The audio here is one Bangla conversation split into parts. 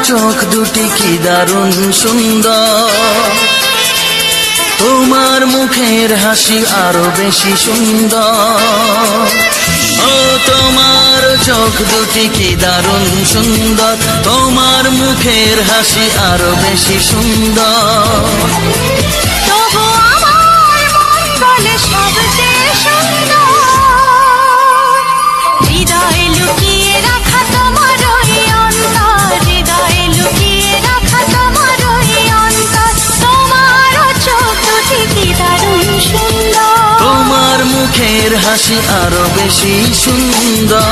চোখ দুটি কি দারুণ সুন্দর, তোমার মুখের হাসি আরো বেশি সুন্দর। ও তোমার চোখ দুটি কি দারুণ সুন্দর, তোমার মুখের হাসি আরো বেশি সুন্দর। তবু আমার মন বলে সবচেয়ে সুন্দর, হৃদয়ে লুকিয়ে রাখা তোমার ওই অন্তর, হৃদয়ে লুকিয়ে রাখা তোমার ওই অন্তর। তোমার চোখ দুটি কি দারুণ সুন্দর, তোমার মুখের হাসি আরো বেশি সুন্দর।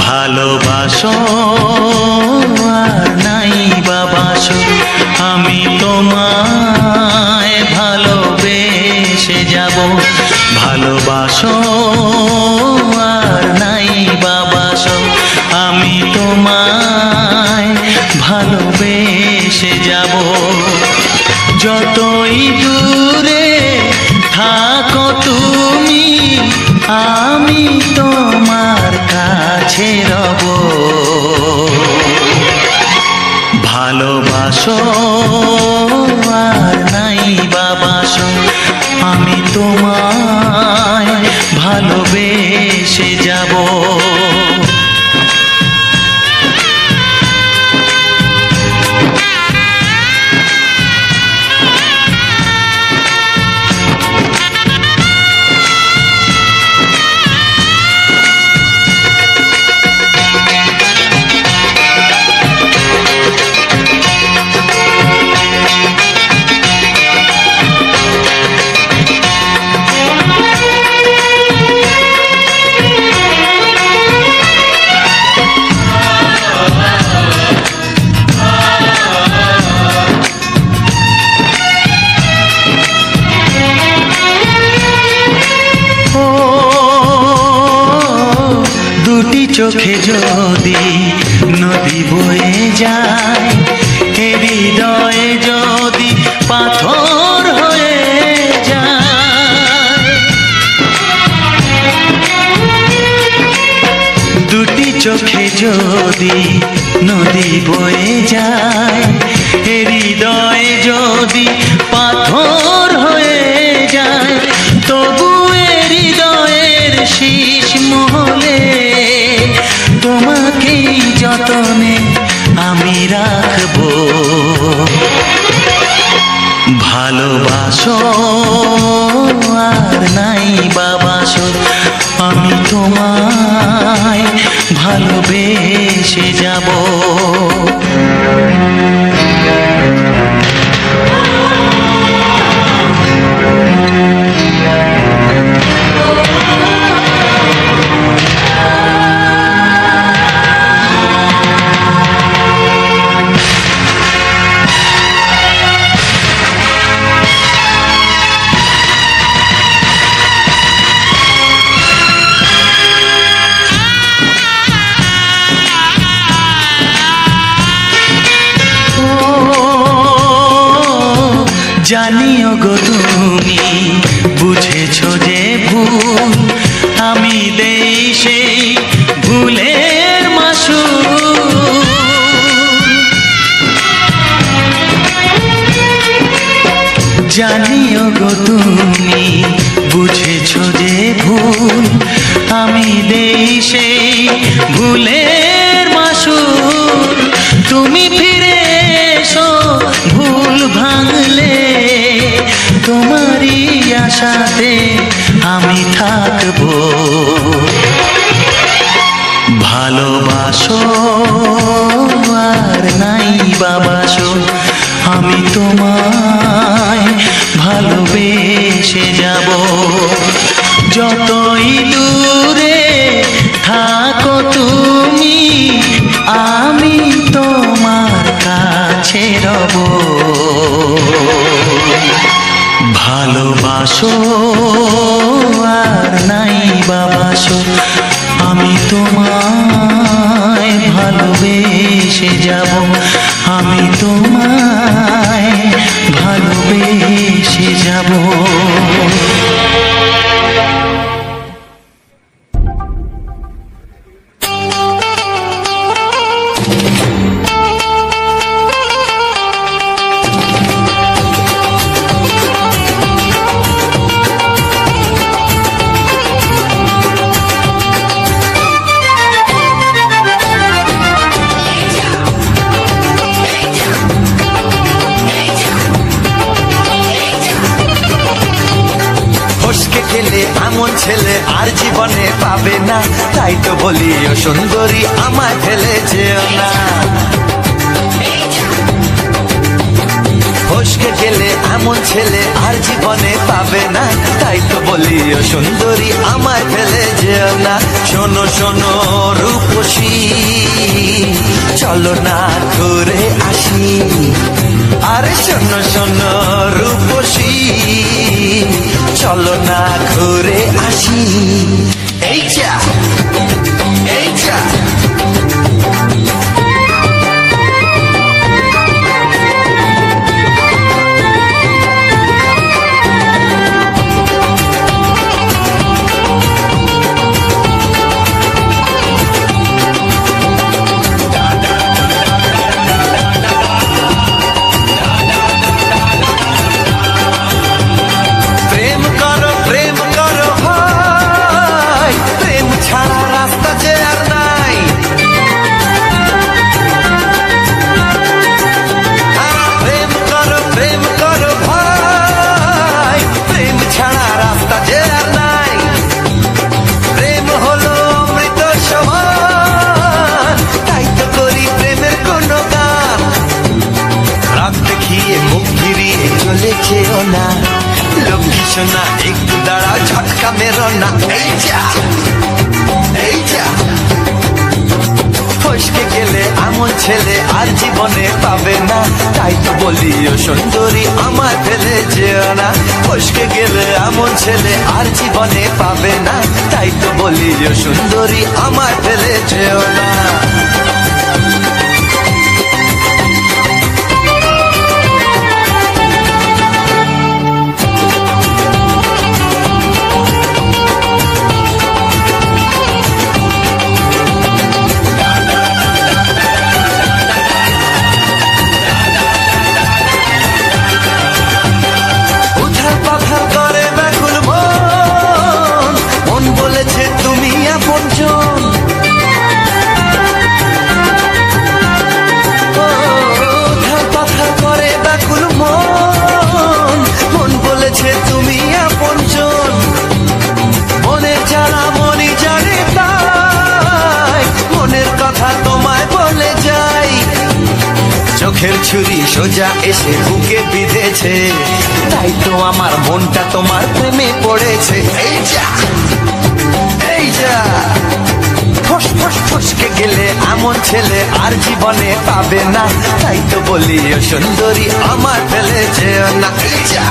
ভালোবাসো আর নাই বাবাসো, আমি তোমায় ভালোবেসে যাব। ভালোবাসো আর নাই বাবাসো, আমি তোমায় ভালোবেসে যাব। যতই দূরে থাকো তুমি, আমি তোমার কাছে রব। ভালোবাসো আর নাই বাবাসো, আমি তোমায় ভালোবেসে যাব। চোখে যদি নদী বয়ে যায়, হৃদয়ে যদি পাথর হয়ে যায়। দুটি চোখে যদি নদী বয়ে যায়, হৃদয়ে যদি পাথর হয়ে যায়, তবু হৃদয়ের শীষ মহলে তোমাকেই যতনে আমি রাখবো। ভালোবাসো আর নাই বাবাসো, আমি তোমায় ভালোবেসে যাব। জানিও গো তুমি বুঝেছো যে ভুল, আমি দেই সেই ভুলের মাসুল। জানিও গো তুমি বুঝেছো যে ভুল, আমি দেই সেই ভুলের মাসুল। তুমি ফিরে এসো ভুল ভাঙলে, তোমারই আশাতে আমি থাকবো। ভালোবাসা তোমায় ভালোবেসে যাব। যতই দূরে থাকো তুমি, আমি তোমার কাছে রব। ভালোবাসো আর নাই বাবাসো, আমি তোমায় ভালোবেসে যাব। আমি তোমায় ভালোবেসে যাব। এমন ছেলে আর জীবনে পাবে না, তাই তো বলি ও সুন্দরী আমায় ফেলে যেও না। ফসকে গেলে এমন ছেলে আর জীবনে পাবে না, তাই তো বলি ও সুন্দরী আমায় ফেলে যেও না। শোনো শোনো রূপসী, চলো না ঘুরে আসি। আরে শোনো শোনো রূপসী, চলো না ঘুরে আসি। এই যা এই যা লক্ষ্মী সোনা একটু দাঁড়াও, ঝটকা মেরো না। এই যা এই যা ফসকে গেলে এমন ছেলে আর জীবনে পাবে না, তাই তো বলি ও সুন্দরী আমায় ফেলে যেও না। ফসকে গেলে এমন ছেলে আর জীবনে পাবে না, তাই তো বলি ও সুন্দরী আমায় ফেলে যেও না। চোখের ছুরি সোজা এসে বুকে বিঁধেছে, তাই তো আমার মনটা তোমার প্রেমে পড়েছে। এই যা এই যা ফস ফস ফসকে গেলে এমন ছেলে আর জীবনে পাবে না, তাই তো বলি ও সুন্দরী আমার ফেলে যেও না। এই যা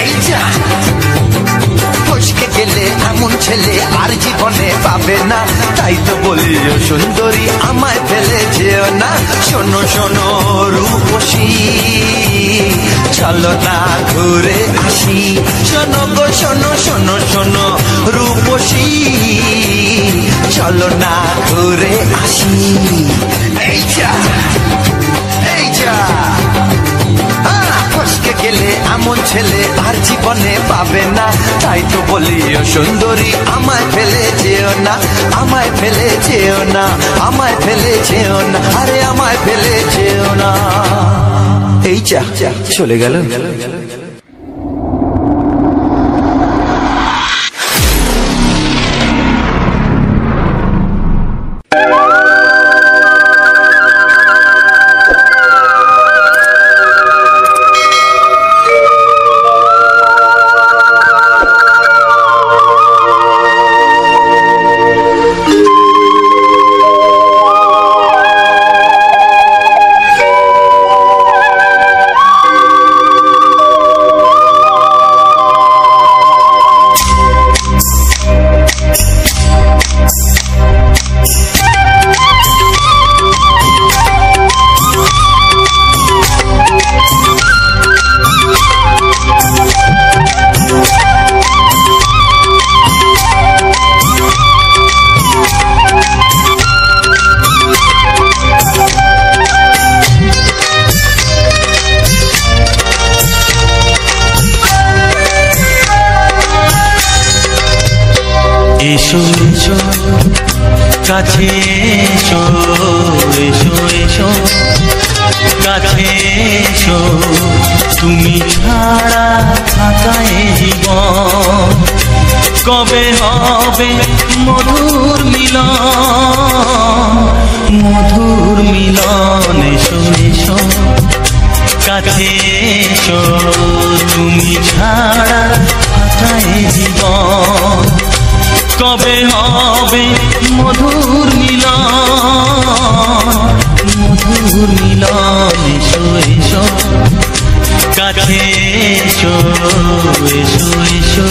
এই যা ফসকে গেলে এমন ছেলে আর জীবনে পাবে না, তাই তো বলি ও সুন্দরী আমায় ফেলে যেও না। শোনো শোনো রূপসী, চলো না ঘুরে আসি। শোনো গো শোনো শোনো শোনো রূপসী, চলো না ঘুরে আসি। এই যা এই যা ফসকে গেলে এমন ছেলে আর জীবনে পাবে না, তাই তো বলি ও সুন্দরী আমায় ফেলে যেও না। আমায় ফেলে যেও না, আমায় ফেলে যেও না, আরে আমায় ফেলে যেও না। এই যা চলে গেল। এসো এসো কাছে এসো, এসো এসো কাছে এসো, তুমি ছাড়া থাকায় জীবন কবে হবে মধুর মিলন, মধুর মিলন। এসো এসো কাছে এসো, তুমি ছাড়া থাকায় জীবন কবে হবে মধুর মিলন, মধুর মিলন। এসো এসো কাছে এসো, এসো এসো।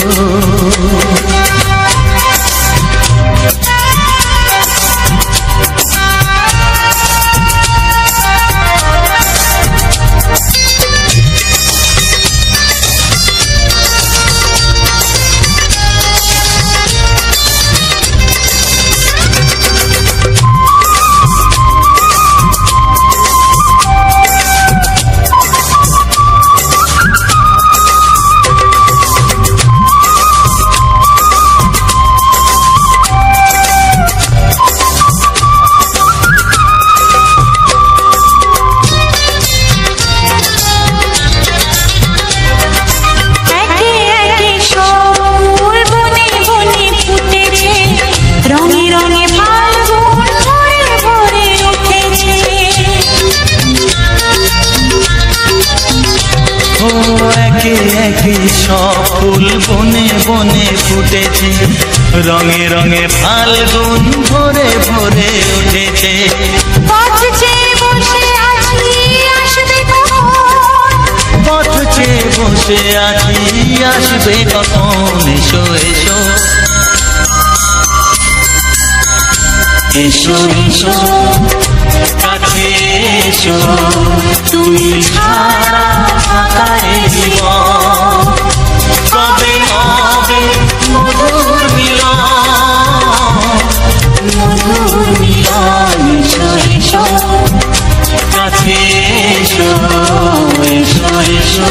একে একে সব ফুল বনে বনে ফুটেছে, রঙে রঙে ফাল্গুন ভরে ভরে উঠেছে। পথ চেয়ে বসে আছি আসবে কখন, পথ চেয়ে বসে আছি আসবে কখন। এসো এসো এসো এসো কাছে এসো, তুমি ছাড়া থাকায় জীবন কবে হবে মধুর মিলন, মধুর মিলন। এসো এসো কাছে এসো, এসো এসো।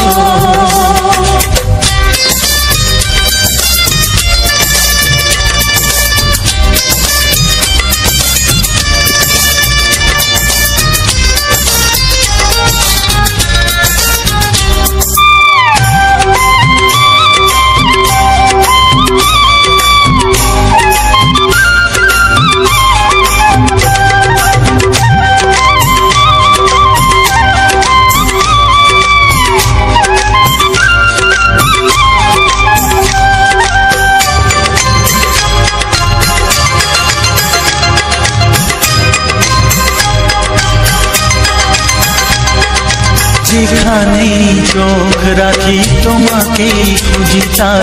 যেখানেই চোখ রাখি তোমাকেই খুঁজি, তাই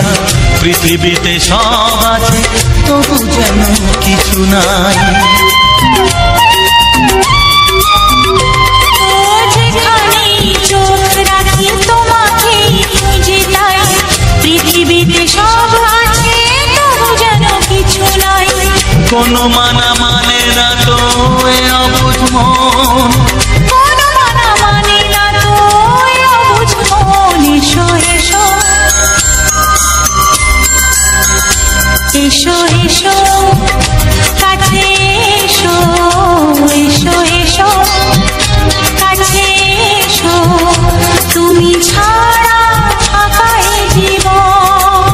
পৃথিবীতে সব আছে তবু যেন কিছু নাই। যেখানেই চোখ রাখি তোমাকেই খুঁজি, তাই পৃথিবীতে সব আছে তবু যেন কিছু নাই। কোনো মানা মানে না তো এ অবুঝ মন, কোনো মানা মানে না তো এ অবুঝ মন। এসো এসো এসো এসো কাছে এসো, এসো এসো কাছে এসো, তুমি ছাড়া থাকায় জীবন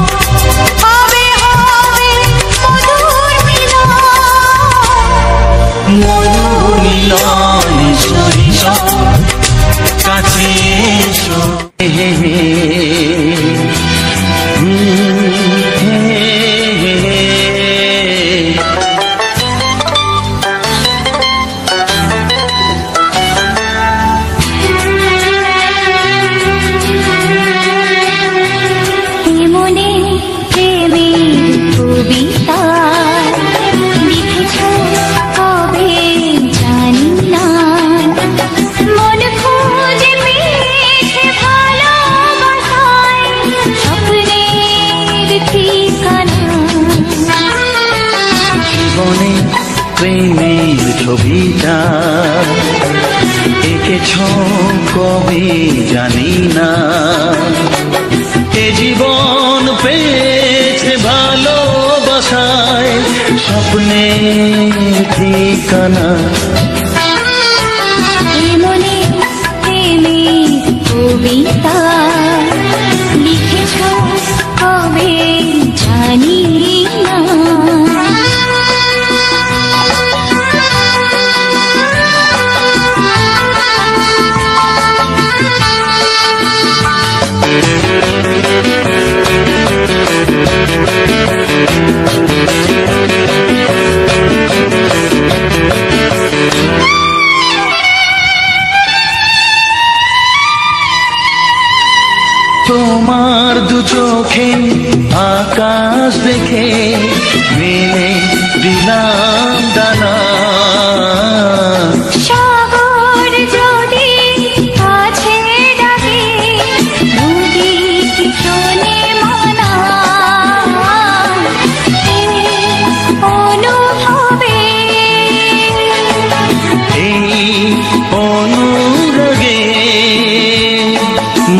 হবে হবে মধুর মিলন, মধুর মিলন। এসো এসো কাছে এসো। মনে প্রেমের কবিতা লিখেছ কবে জানি না, মন খুঁজে পেয়েছে ভালোবাসায় স্বপ্নের ঠিকানা। জীবনে প্রেমের ছবিটা এঁকেছ কবে জানি না, এ জীবন পেয়েছে ভালোবাসায় স্বপ্নের ঠিকানা মনে প্রেমের কবিতা লিখেছ কবে জানি না। তোমার দু চোখে আকাশ দেখে মেলে দিলাম দানা। সাগর যদি কাছে ডাকে নদী কি শোনে মানা। এই অনুভবে এই অনুরাগে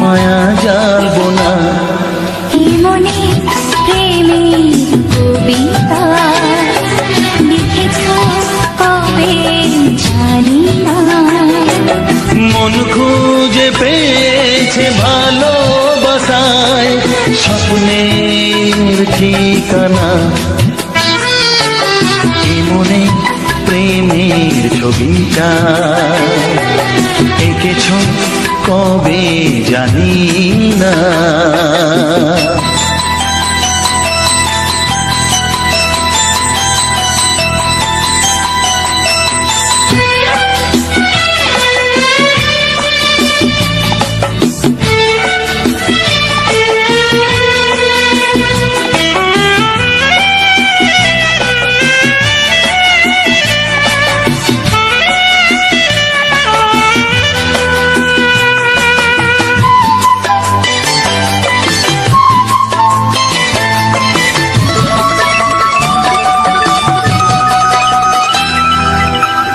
মায়া জালবো না। এই মনে প্রেমের কবিতা লিখেছ কবে জানি না। মন খুঁজে পেয়েছে ভালোবাসায় স্বপ্নের ঠিকানা। এ মনে প্রেমের ছবিটা এঁকেছ কবে জানি না।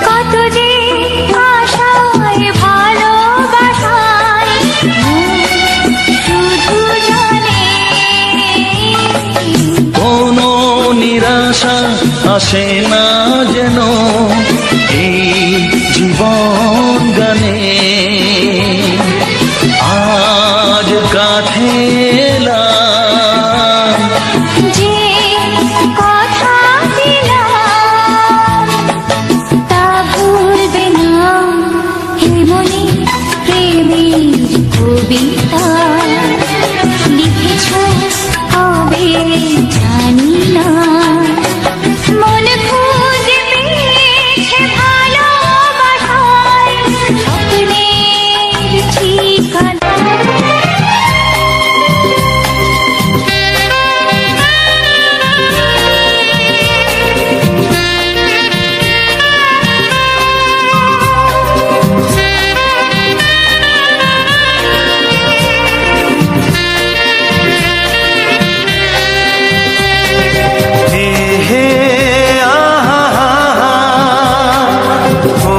কত যে আশায় ভালোবাসায় শুধু জানে কোনো নিরাশা আসে না যেন এই জীবন গানে। আজ কাছে এলাম যে কথা দিলাম তা ভুলবে না। হে মনে প্রেমের কবিতা লিখেছ কবে জানি না। মন খুঁজে পেয়েছে ভালোবাসায় স্বপ্নের ঠিকানা। হে হে আহা ও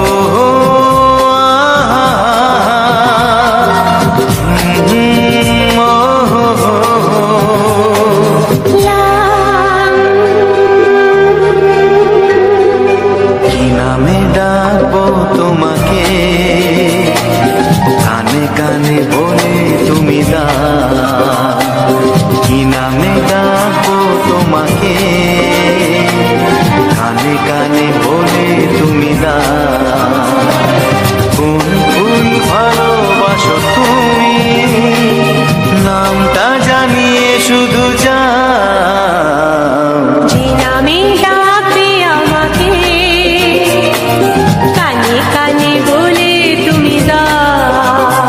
কি নামে ডাকবো তোমাকে কানে কানে বলে তুমি কি নামে ডাকবো তোমাকে কানে কানে বলে তুমি কোন ফুল ভালোবাসো তুমি নামটা জানিয়ে শুধু যাও। যে নামে ডাকবে আমাকে কানে কানে বলে তুমি দাও।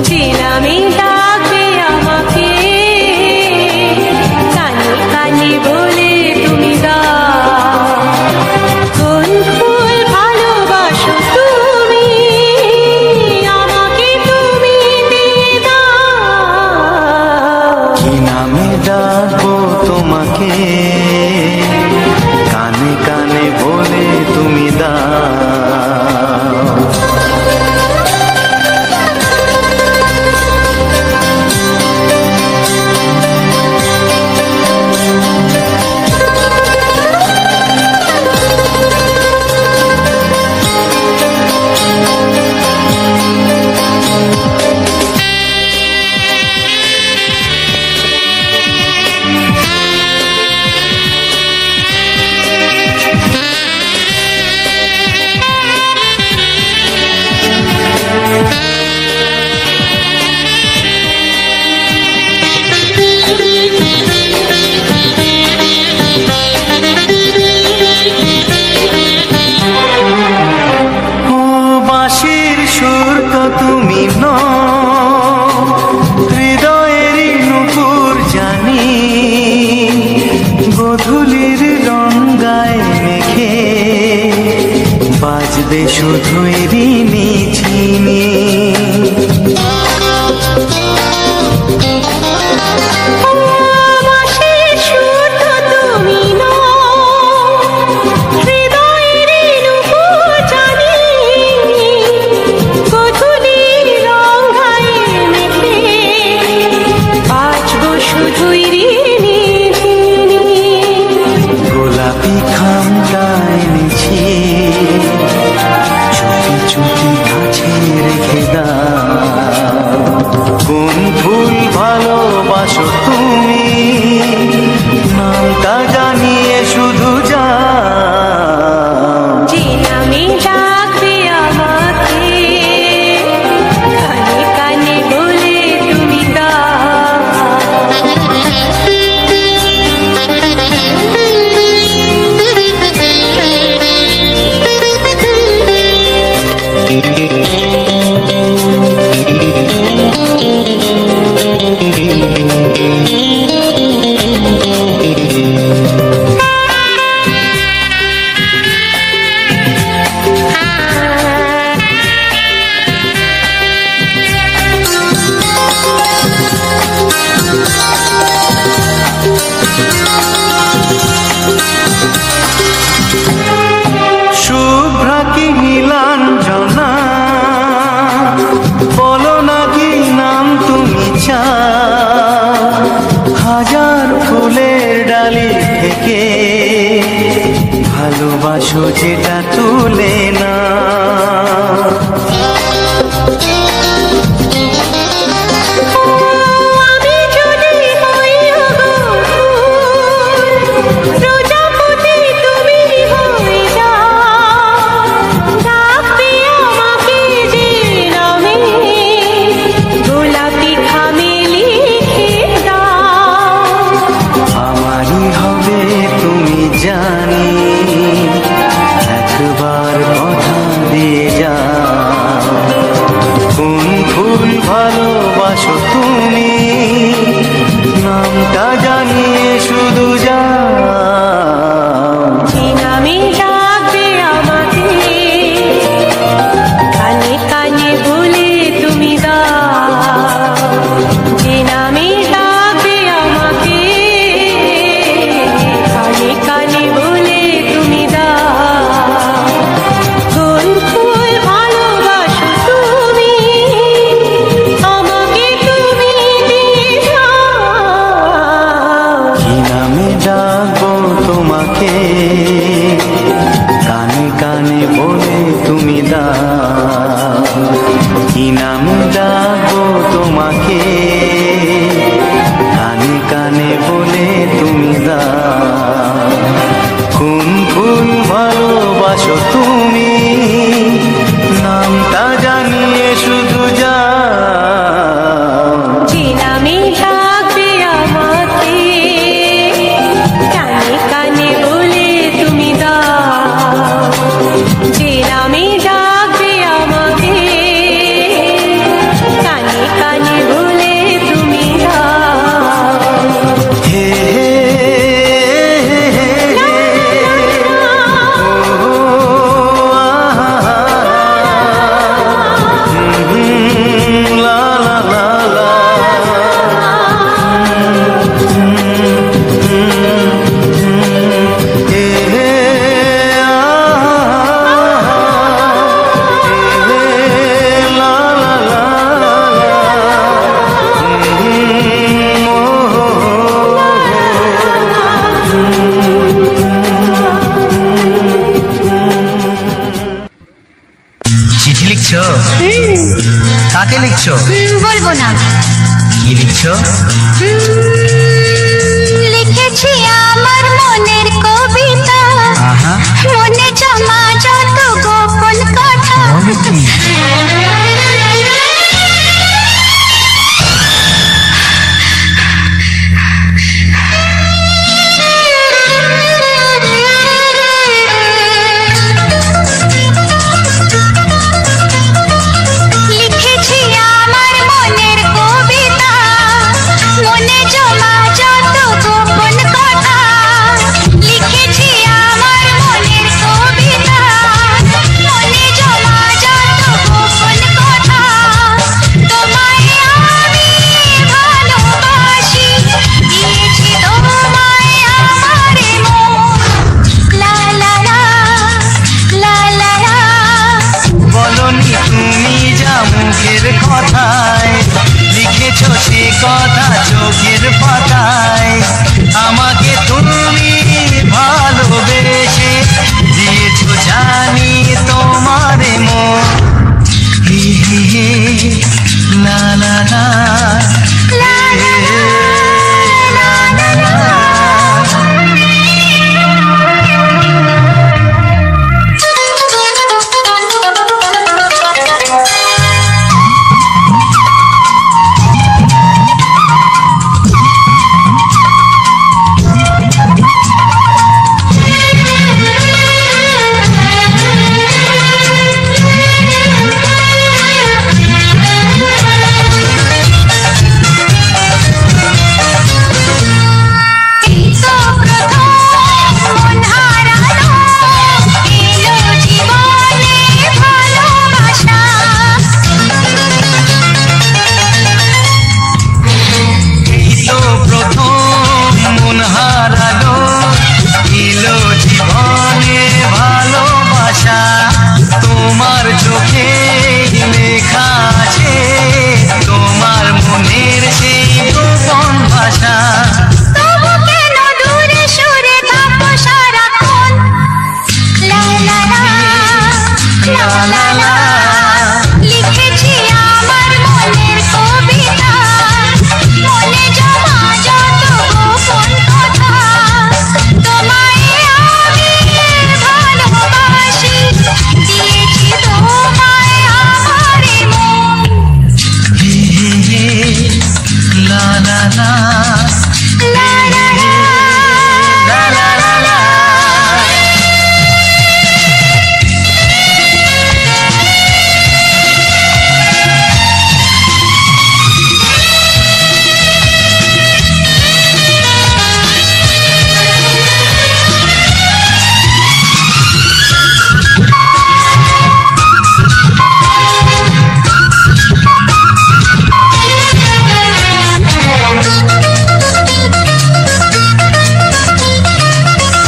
যে নামে ডাকবে আমাকে কানে কানে বলে তুমি দাও। কোন ফুল ভালোবাসো তুমি আমাকে তুমি দিয়ে দাও। কি নামে ডাকবো তোমাকে কানে কানে বলে তুমি দাও। তবে শুধুই ঋণী চিনি। গোলাপি খামটা এনেছি, চুপি চুপি কাছে রেখে দাও। কোন ফুল ভালোবাসো তুমি, নামটা জানিয়ে শুধু যাও। যে নামে ডাকবে আমাকে, কানে কানে বলে তুমি শুভ্রা কি নীলাঞ্জনা, বলো না কি নাম তুমি চাও। হাজার ফুলের ডালি থেকে ভালোবাসো যেটা তুলে না। জানি একবার কথা দিয়ে যাও। কোন ফুল ভালোবাসো তুমি, নামটা জানিয়ে শুধু যাও। যে নামে ডাকবে আমাকে, কানে কানে বলে তুমি দাও। যে নামে ডাকবে আমাকে, কানে কানে বলে তুমি দাও। কোন ফুল ভালোবাসো তুমি, আমাকে তুমি দিয়ে যাও। কি নামে ডাকবো তোমাকে, কানে কানে বলে তুমি দাও। কি নামে ডাকবো তোমাকে, কানে কানে বলে তুমি দাও। কোন ফুল ভালোবাসো তুমি, নামটা জানিয়ে শুধু যাও। যে নামে ডাকবে আমাকে, কানে কানে বলে তুমি দাও। যে নামে ডাকবে আমাকে, কানে কানে বলে তুমি দাও। হে হে লা লা লা লা। হে হে লা লা লা লা। চিঠি লিখছো? কাকে লিখছো? বলবো না। কি লিখছো? লিখেছি আমার মনের কবিতা, আহা, মনে জমা যত গোপন কথা। বলো কি? লিখেছি আমার মনের কবিতা, মনে জমা যত গোপন কথা। লিখেছি আমার মনের কবিতা, মনে কথা চোখের পাতায়। আমাকে তুমি ভালোবেসে দিয়েছো জানি তোমারে মন। হি হি হি লা লা লা লা লা লা লা লা। তোমার চোখে লেখা আছে তোমার মনের সেই গোপন ভাষা। তবু কেন দূরে সরে থাকো সারাক্ষণ? লা লা লা লা লা লা। লিখেছি আমার মনের কবিতা, মনে জমা যত গোপন কথা। তোমায় আমি ভালোবাসি, দিয়েছি তোমায় আমার মন। লা লা লা লা লা লা লা লা লা লা।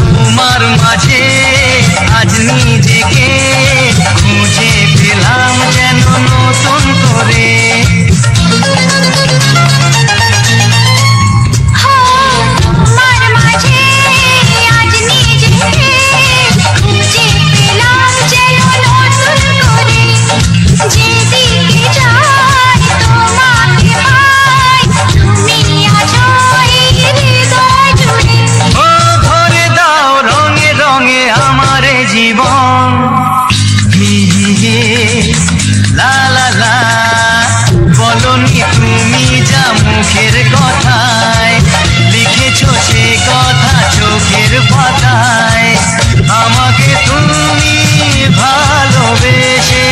তোমার মাঝে আজ নিজেকে খুঁজে পেলাম যেন নতুন করে। তোমার মাঝে আজ নিজেকে খুঁজে পেলাম যেন নতুন করে। যেদিকে যাই তোমাকে পাই, তুমি আছো এই হৃদয় জুড়ে। ও ভরে দাও রঙে রঙে আমার জীবন। হি হি হি লা লা লা। বলনি তুমি যা মুখের কথায়, লিখেছো সে কথা চোখের পাতায়। আমাকে তুমি ভালোবেসে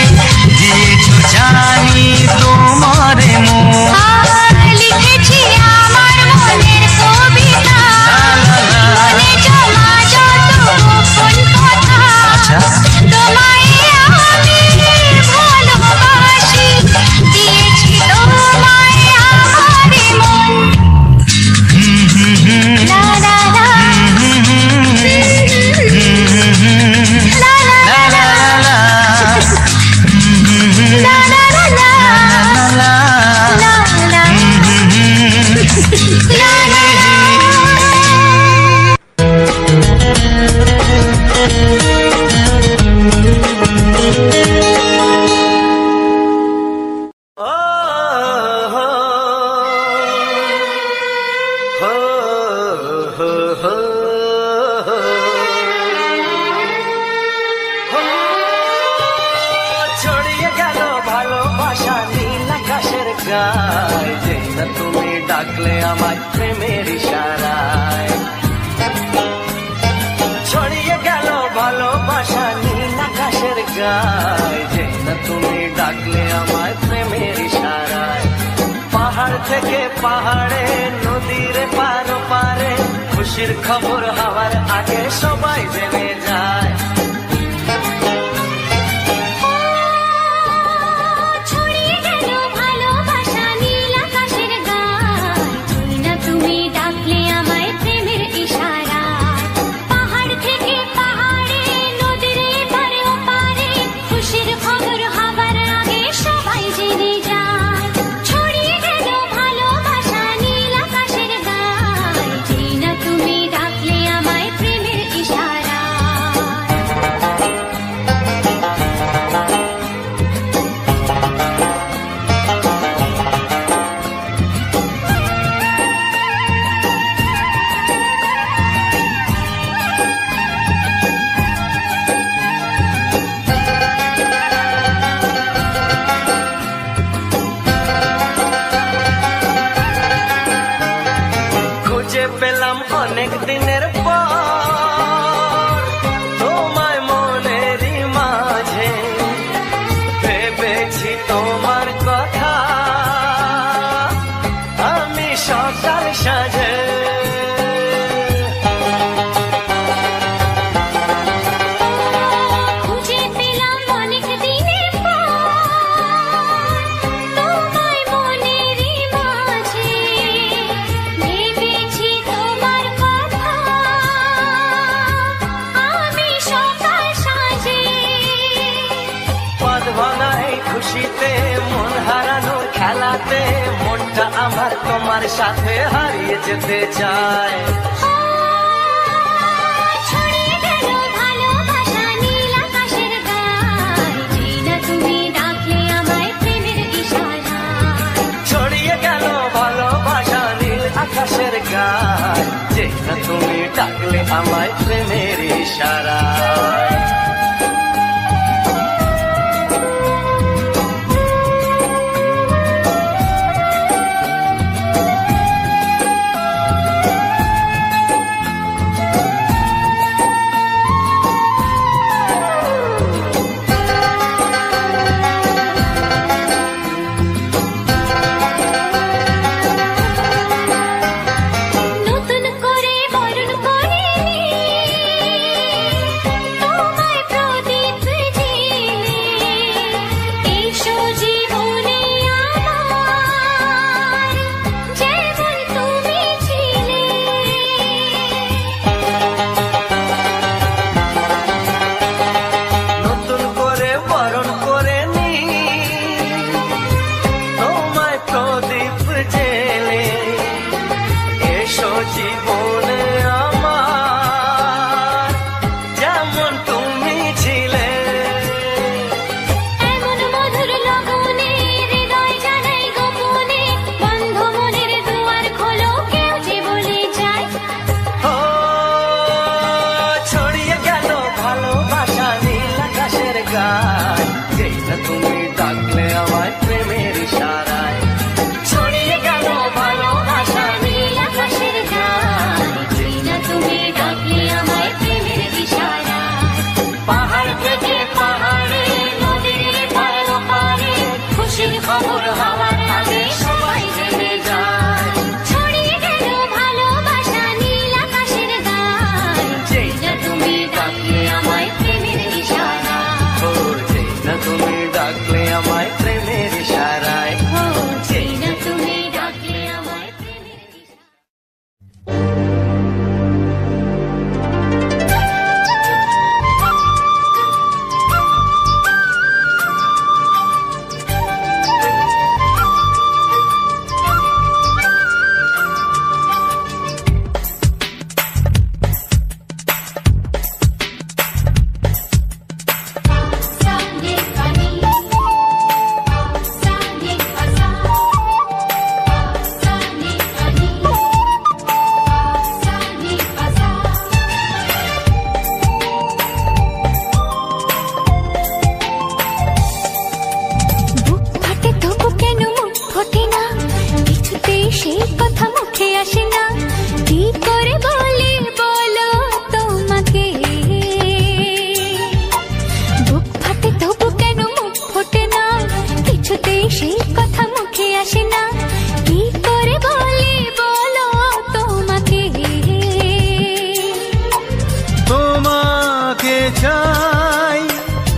দিয়েছো জানি তোমারে মন। লিখেছি আমার মনের কবিতা, মনে জমা যত গোপন কথা। তোমায় আমি ভালোবাসি, দিয়েছি তোমায় আমার মন। লা লা লা লা লা লা লা লা লা ছড়িয়ে গেল ভালোবাসা নীল আকাশের গায়, যেই না তুমি ডাকলে আমার প্রেমের ইশারায়। ছড়িয়ে গেল ভালোবাসা নীল আকাশের গায়, যেই না তুমি ডাকলে আমার প্রেমের ইশারায়। পাহাড় থেকে পাহাড়ে নদীর পার পারে, খুশির খবর হওয়ার আগে সবাই জেনে যায়। ছড়িয়ে গেল ভালোবাসা নীল আকাশের গায়, তুই না তুমি ডাকলে আমায় প্রেমের ইশারায়। পাহাড় থেকে পাহাড়ে নদীর এপারে ওপারে, খুশির খবর হবার আগে সবাই জেনে যায়। ছড়িয়ে গেল ভালোবাসা অনেক দিনের পর তোমায় মনেরই মাঝে ভেবেছি তোমার কথা আমি সকাল সাজে খুশিতে মন হারানোর খেলাতে মনটা আমার তোমার সাথে হারিয়ে যেতে চায় ছড়িয়ে গেল ভালোবাসা নীল আকাশের গায়ে জিনা তুমি ডাকলে আমায় প্রেমের ইশারায় ছড়িয়ে গেল ভালোবাসা নীল আকাশের গায়ে জিনা তুমি ডাকলে আমায় প্রেমের ইশারায় জীবনে আমার যেমন তুমি ছিলে এমন মধুর লগনে হৃদয় জানাই গোপনে বন্ধ মনের দুয়ার খোলো কেউ যে বলে যায় ও ছড়িয়ে গেল ভালোবাসা নীল আকাশের গায়ে যেটা তুমি ডাকলে আমায় প্রেমের ইশারায় ছড়িয়ে গেল ভালোবাসা নীল আকাশের পাহাড় থেকে পাহাড়ে নদীর পার পারে খুশির খবর হওয়ার আগে সবাই জেনে যায় ছড়িয়ে গেল ভালোবাসা নীল আকাশের গায়ে যেটা তুমি ডাকলে আমায় প্রেমের ইশারায় ও যেটা তুমি ডাকলে আমায় প্রেমের ইশারায় ও যেটা তুমি ডাকলে আমায় প্রেমের ইশারায়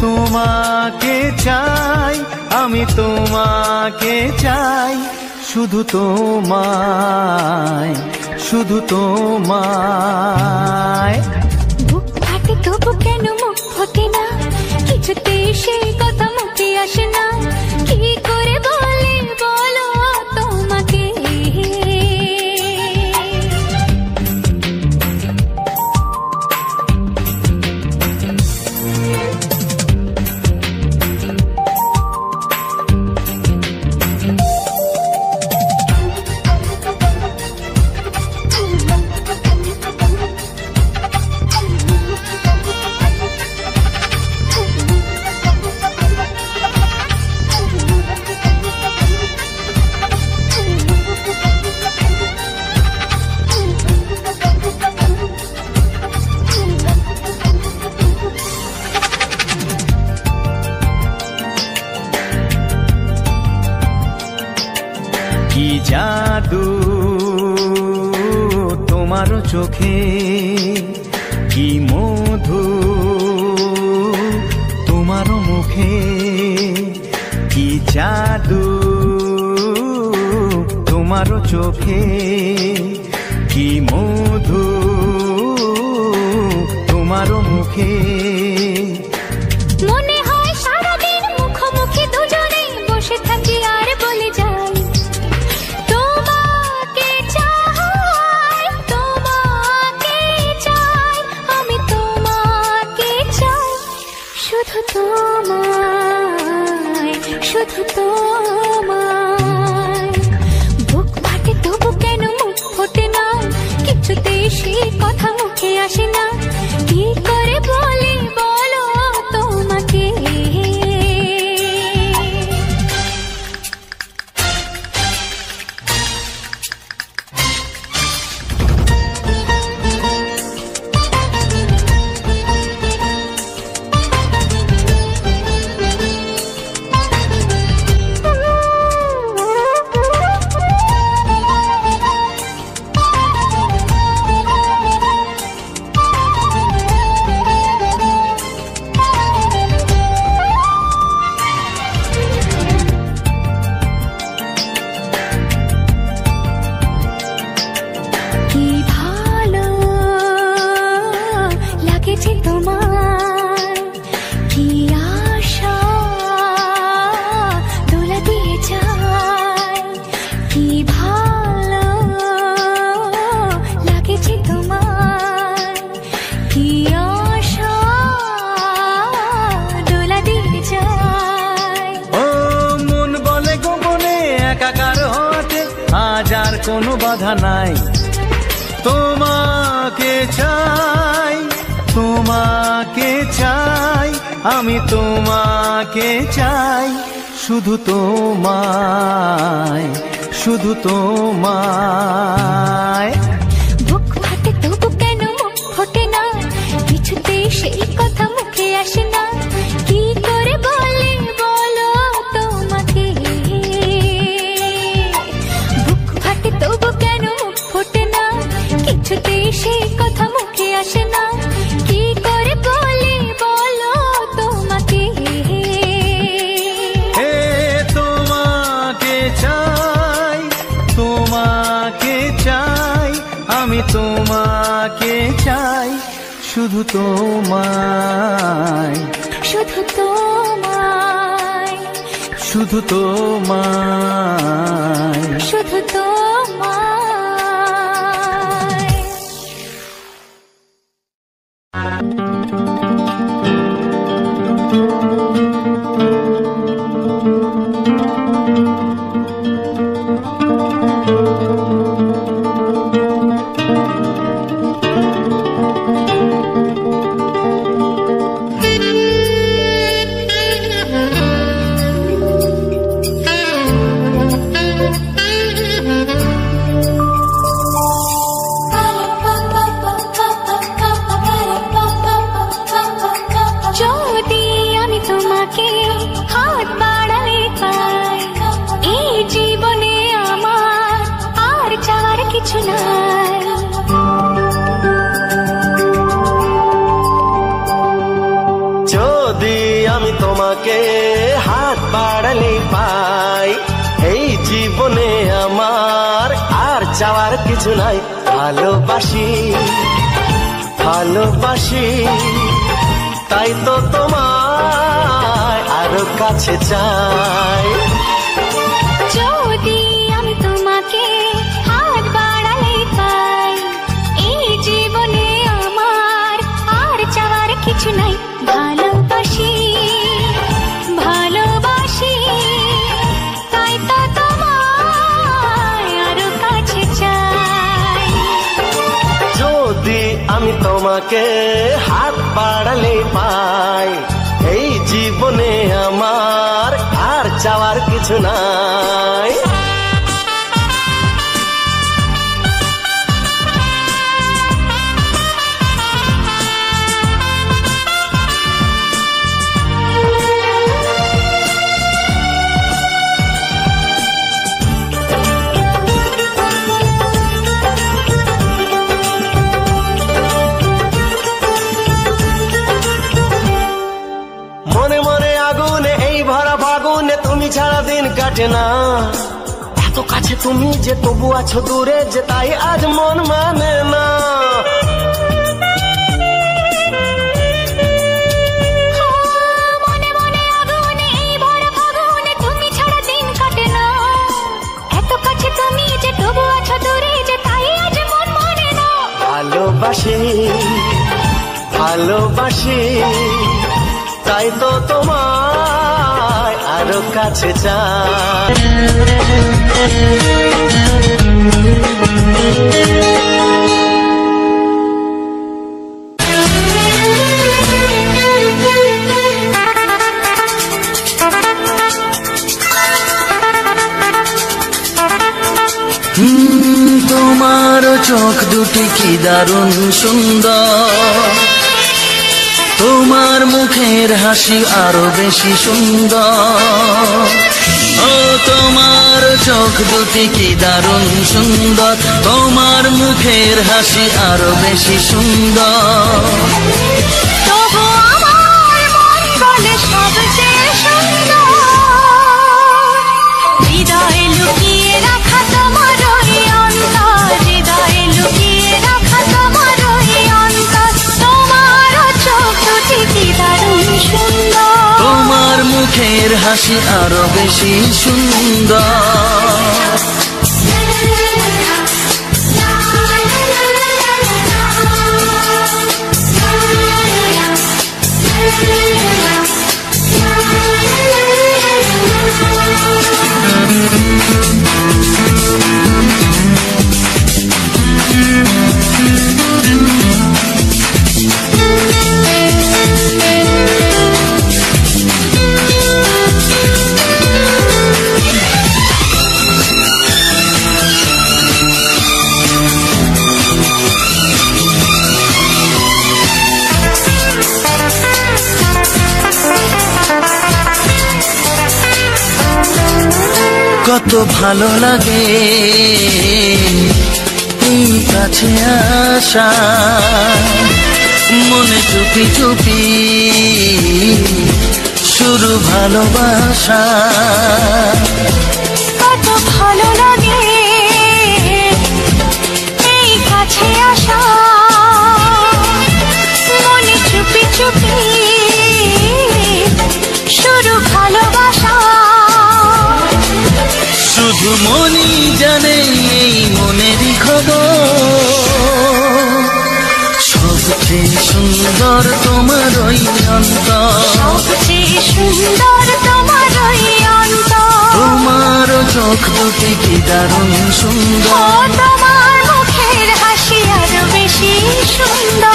তোমাকে চাই আমি তোমাকে চাই শুধু তোমায় শুধু তোমায় বুক ফাটে তবু কেন মুখ ফোটে না কিছুতে সেই কথা মুখে আসে না কি করে বলে বলো তোমাকে কি জাদু তোমার চোখে, কি মধু তোমার মুখে, কি জাদু তোমার চোখে, কি মধু তোমার মুখে। মনে হয় সারাদিন মুখোমুখি দুজনে বসে থাকি আর বলে যাই তোমাকে চাই, তোমাকে চাই, আমি তোমাকে চাই, শুধু তোমায়, শুধু তোমায়। বুক ফাটে তবু কেন মুখ ফোটে না, কিছুতেই সেই কথা মুখে আসে না, কি করে বলি বলো তোমাকে। কোনো বাধা নাই, তোমাকে চাই, তোমাকে চাই, আমি তোমাকে চাই, শুধু তোমায়, শুধু তোমায়। বুক ফাটে তবু কেন মুখ ফোটে না, কিছুতেই সেই কথা মুখে আসে না, কি করে বলি বলো তোমাকে। বুক ফাটে তবু কেন মুখ ফোটে না, কিছুতেই সেই কথা মুখে আসে না, কি করে বলি বলো তোমাকে। তোমাকে চাই, তোমাকে চাই, আমি তোমাকে চাই, শুধু তোমায়, শুধু তোমায়, শুধু তোমায়, শুধু তোমায়। যদি আমি তোমাকে হাত বাড়ালে পাই, এই জীবনে আমার আর চাওয়ার কিছু নাই। ভালোবাসি, ভালোবাসি, তাই তো তোমায় আরো কাছে চাই। যদি আমি তোমাকে হাত বাড়ালে পাই, এই জীবনে আমার আর চাওয়ার কিছু নাই। ভালোবাসি, ভালোবাসি, তাই তো তোমায় আরো কাছে চাই। যদি আমি তোমাকে হাত বাড়ালে পাই, এই জীবনে আমার আর চাওয়ার কিছু নাই। কাটে না, এত কাছে তুমি যে তবু আছো দূরে, যে তাই আজ মন মানে না। মনে মনে আগুনে এই ভরা ফাগুনে তুমি ছাড়া দিন কাটে না, এত কাছে তুমি যে তবু আছো দূরে, যে তাই আজ মন মানে না। ভালোবাসি ভালোবাসি তাই তো তোমায় আরো কাছে চাই। তোমার চোখ দুটি কি দারুণ সুন্দর, তোমার মুখের হাসি আরো বেশি সুন্দর। ও তোমার চোখ দুটি কি দারুণ সুন্দর, তোমার মুখের হাসি আরো বেশি সুন্দর। তবু আমার মন বলে সবচেয়ে সুন্দর, হৃদয়ে লুকিয়ে রাখা তোমার ওই অন্তর, হৃদয়ে লুকিয়ে রাখা তোমার ওই অন্তর। তোমার চোখ দুটি কি দারুণ সুন্দর, তোমার মুখের হাসি আরো বেশি সুন্দর। কত ভালো লাগে এই কাছে আসা, মনে চুপি চুপি শুরু ভালোবাসা। কত ভালো লাগে এই কাছে আসা, মনে চুপি চুপি শুরু ভালোবাসা। শুধু মনই জানে এই মনেরই খবর, সবচেয়ে সুন্দর তোমার ওই অন্তর, সবচেয়ে সুন্দর তোমার ওই অন্তর। তোমার চোখ দুটি কি দারুণ ও সুন্দর, তোমার মুখের হাসি আরো বেশি সুন্দর।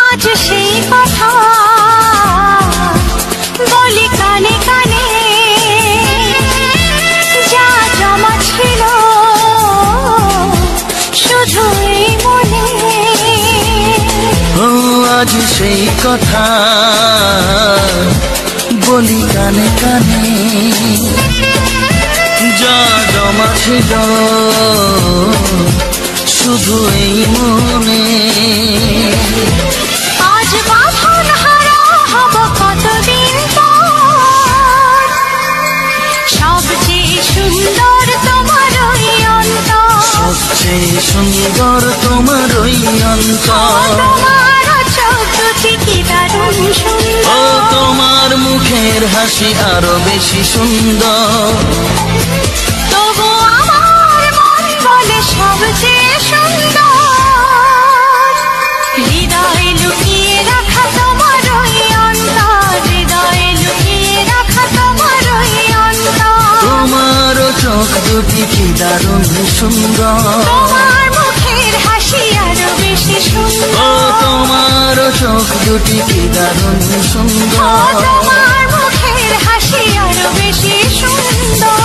আজ সেই কথা বলি কানে কানে, যা জমা ছিল শুধু এই মনে। ও আজ সেই কথা বলি কানে কানে, যা জমা ছিল শুধু এই মনে। আজ বাঁধন হারা হব কতদিন পর, সবচেয়ে সুন্দর তোমার ওই অন্তর, সবচেয়ে সুন্দর তোমার ওই অন্তর। তোমার চোখ দুটি কি দারুণ ও সুন্দর, তোমার মুখের হাসি আরো বেশি সুন্দর। তবু আমার মন বলে সবচেয়ে সুন্দর, হৃদয়ে লুকিয়ে রাখা তোমার ওই অন্তর, হৃদয়ে লুকিয়ে রাখা তোমার ওই অন্তর। তোমার চোখ দুটি কি দারুণ সুন্দর, তোমার মুখের হাসি আরো বেশি সুন্দর, ও তোমার চোখ দুটি কি দারুণ সুন্দর, তোমার মুখের হাসি আরো বেশি সুন্দর।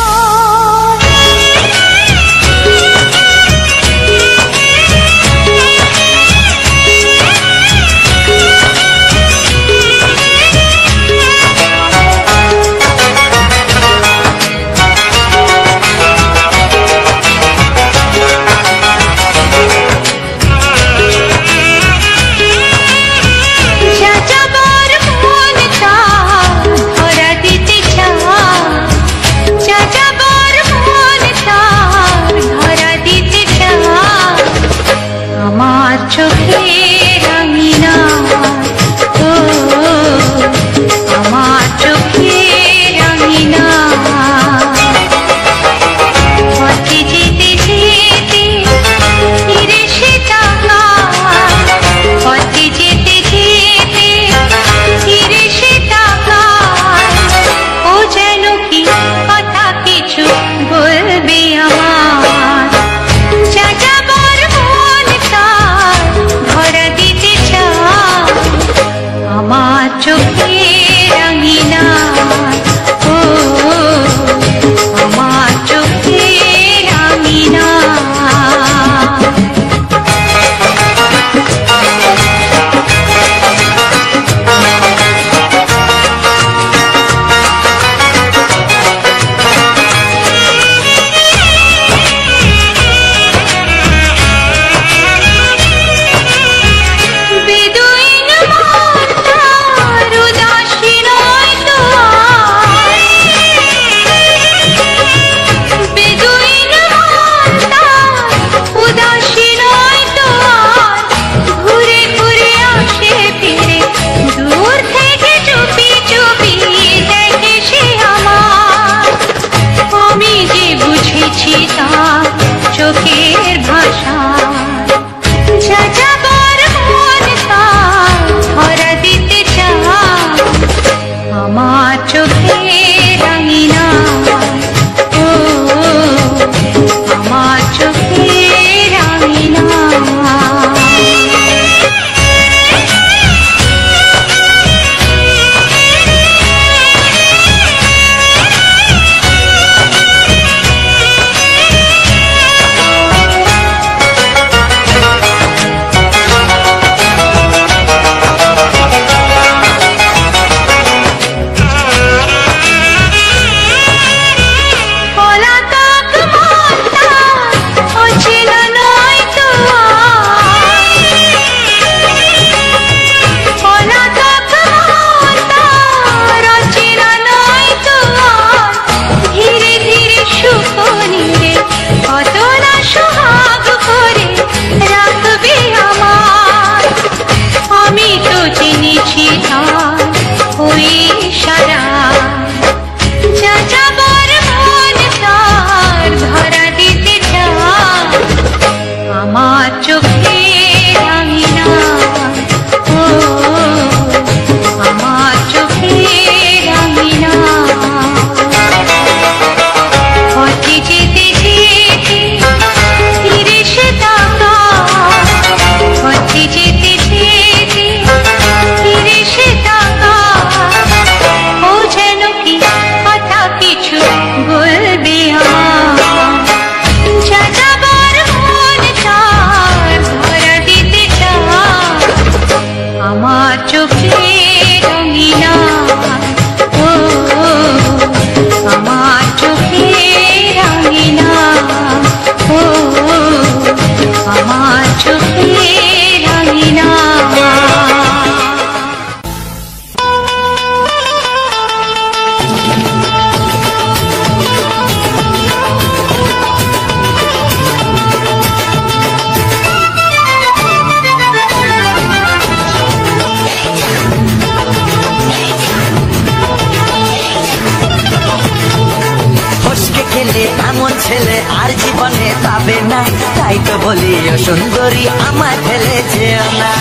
ছেলে আর জীবনে পাবে না, তাই তো বলি ও সুন্দরী আমার ফেলে যেও না।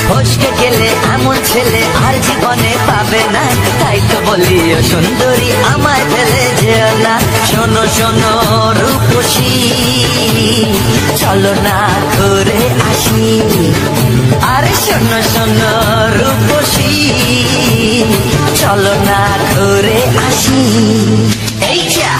ফসকে গেলে এমন ছেলে আর জীবনে পাবে না, তাই তো বলি ও সুন্দরী আমায় ফেলে যেও না। শোনো শোনো রূপসী, চলো না ঘুরে আসি। আরে শোনো শোনো রূপসী, চলো না ঘুরে আসি। এই যা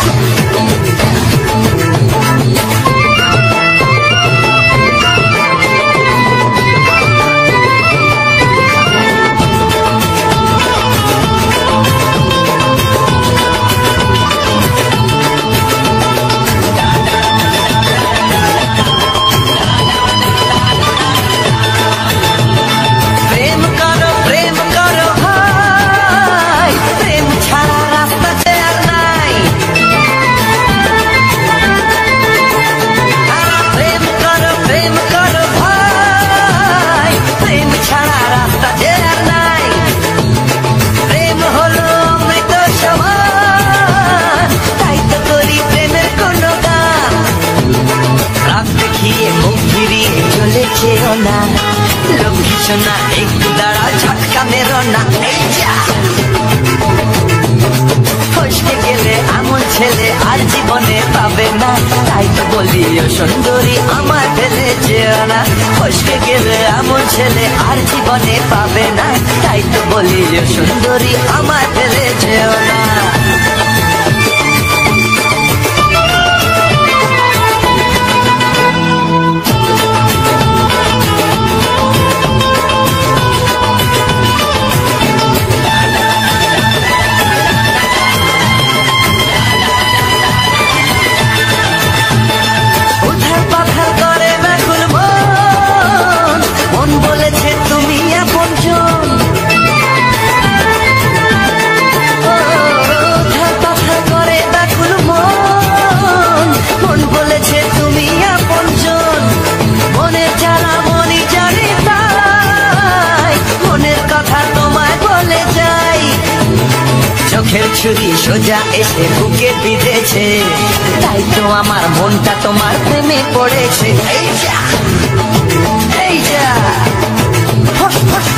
লক্ষ্মী সোনা একটু দাঁড়া, ঝটকা মেরো না। এই যা ফসকে গেলে এমন ছেলে আর জীবনে পাবে না, তাই তো বলি ও সুন্দরী আমার ফেলে যেও না। ফসকে গেলে এমন ছেলে আর জীবনে পাবে না, তাই তো বলি ও সুন্দরী আমার ফেলে যেও না। চোখের ছুরি সোজা এসে বুকে বিঁধেছে, তাই তো আমার মনটা তোমার প্রেমে পড়েছে। এই যা এই যা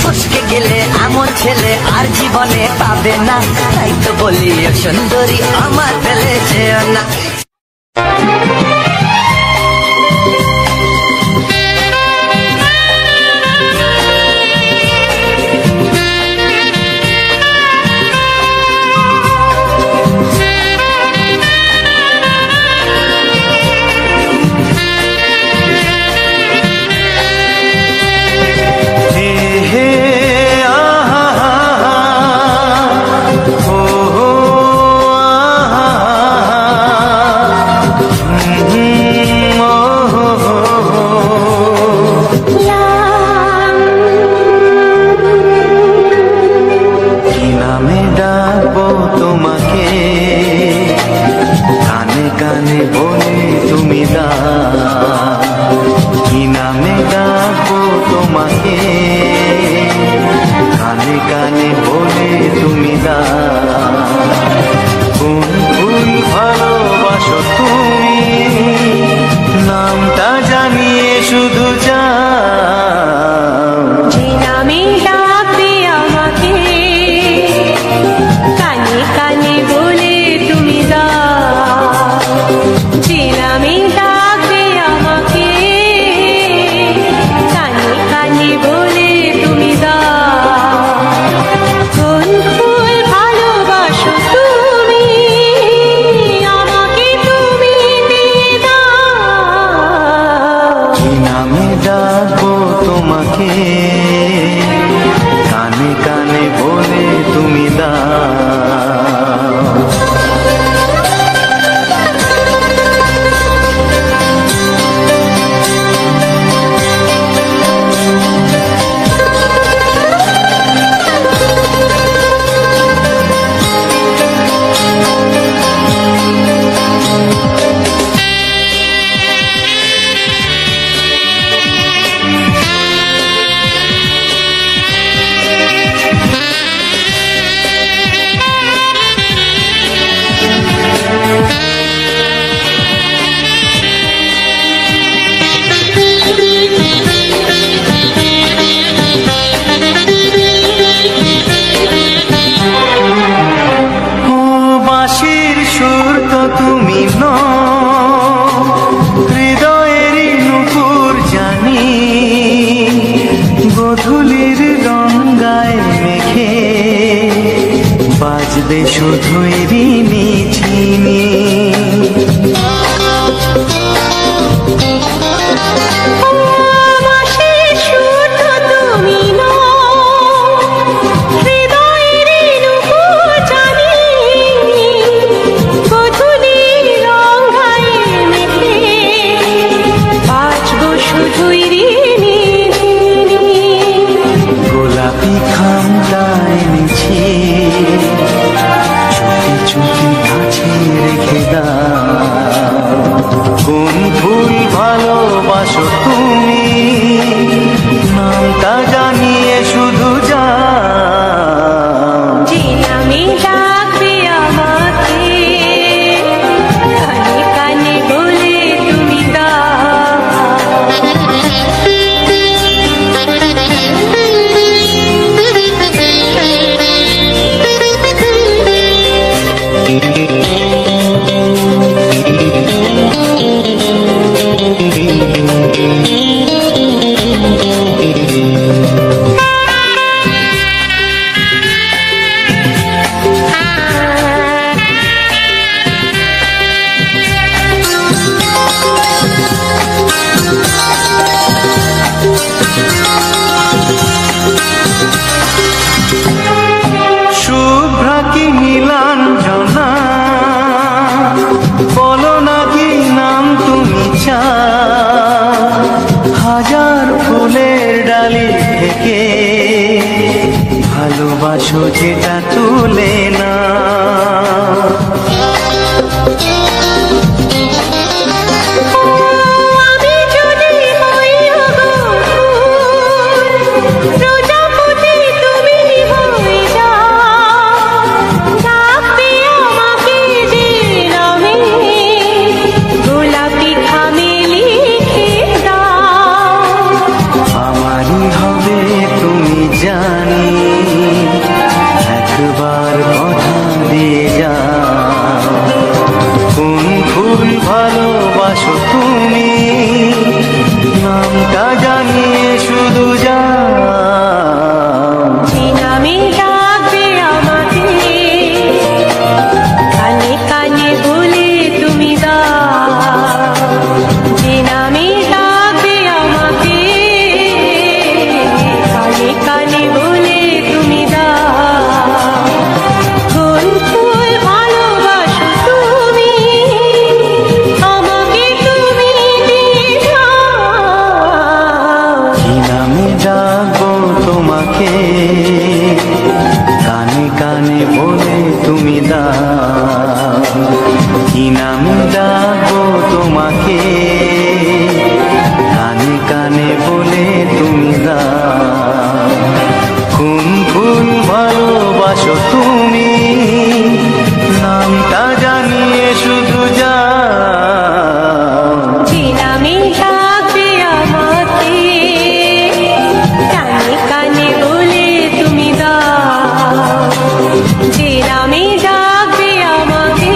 ফসকে গেলে এমন ছেলে আর জীবনে পাবে না, তাই তো বলি ও সুন্দরী আমার ফেলে যেও না। কোন ফুল ভালোবাসো তুমি তবে শুধুই ঋণী চিনি। গোলাপি খামটা এনেছি, চুপি চুপি কাছে রেখে দাও। কোন ফুল ভালোবাসো তুমি, নামটা জানিয়ে শুধু যাও। যে নামে ডাকবে আমাকে, কানে কানে বলে তুমি দাও। শুভ্রা কি নীলাঞ্জনা, বলো না কি নাম তুমি চাও। হাজার ফুলের ডালি থেকে ভালোবাসো যেটা তুলে না। আমি যদি হই প্রজাপতি, তুমি হয়ে যাও। ডাকবে আমাকে যে নামে, গোলাপি খামে লিখে দাও। আমারই হবে তুমি জানি, একবার কথা দিয়ে যাও। কোন ফুল ভালোবাসো তুমি, নামটা জানিয়ে শুধু যাও। যে নামে ডাকবে আমাকে, কানে কানে বলে তুমি দাও। যে নামে ডাকবে আমাকে, কানে কানে বলে তুমি দাও। কোন ফুল ভালোবাসো তুমি, আমাকে তুমি দিয়ে দাও। কি নামে ডাকবো তোমাকে, কানে কানে বলে তুমি দাও। কি নামে ডাকবো তোমাকে, কানে কানে বলে তুমি দাও। কোন ফুল ভালোবাসো তুমি, নামটা জানিয়ে শুধু যাও। যে নামে ডাকবে আমাকে, কানে কানে বলে তুমি দাও। যে নামে ডাকবে আমাকে,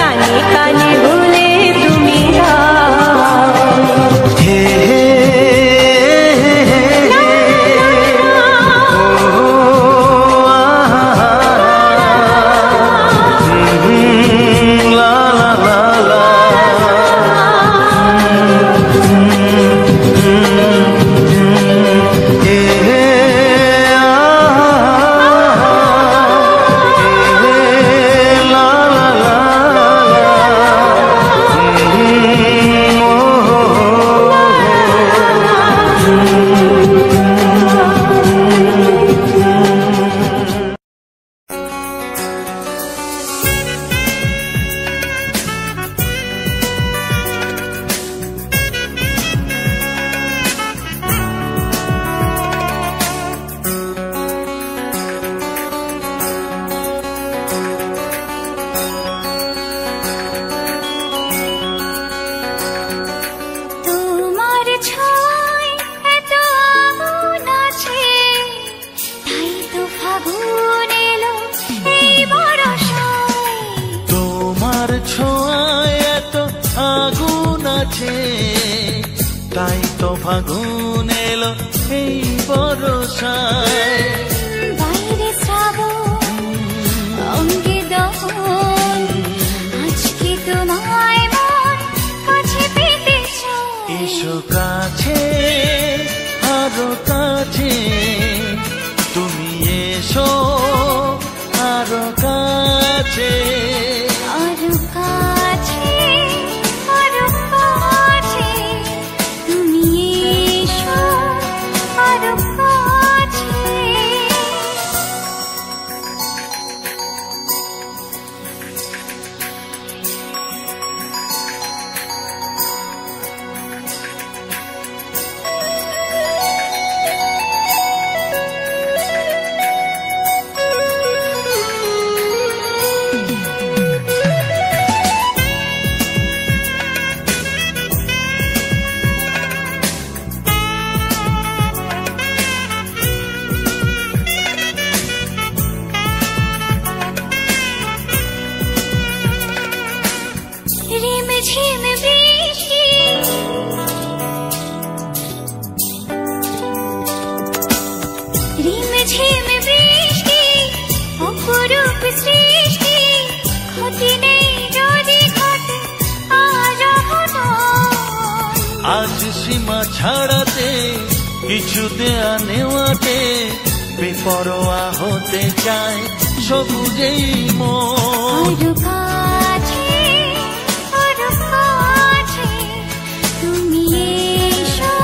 কানে কানে বলে তুমি দাও। হে হে লা লা লা লা। হে হে লা লা লা তোমার ছয় এত আগুন আছে, তাই তো ফাগুন এলো এই বরষায়। তোমার ছোঁয়ায় এত আগুন আছে, তাই তো ফাগুন এলো এই বরষায়। বাইরে শ্রাবণ এসো কাছে আরো কাছে তুমি এসো আরো কাছে আরো কাছে আরো কাছে তুমি এসো আরো কাছে ঝিম বৃষ্টি রিম ঝিম বৃষ্টি অপরূপ সৃষ্টি ক্ষতি নেই যদি ঘটে আজ সীমা ছাড়াতে কিছু দেয়া নেওয়াতে বেপরোয়া হতে চায় সবুজেই মন আরো কাছে আরো কাছে তুমি এসো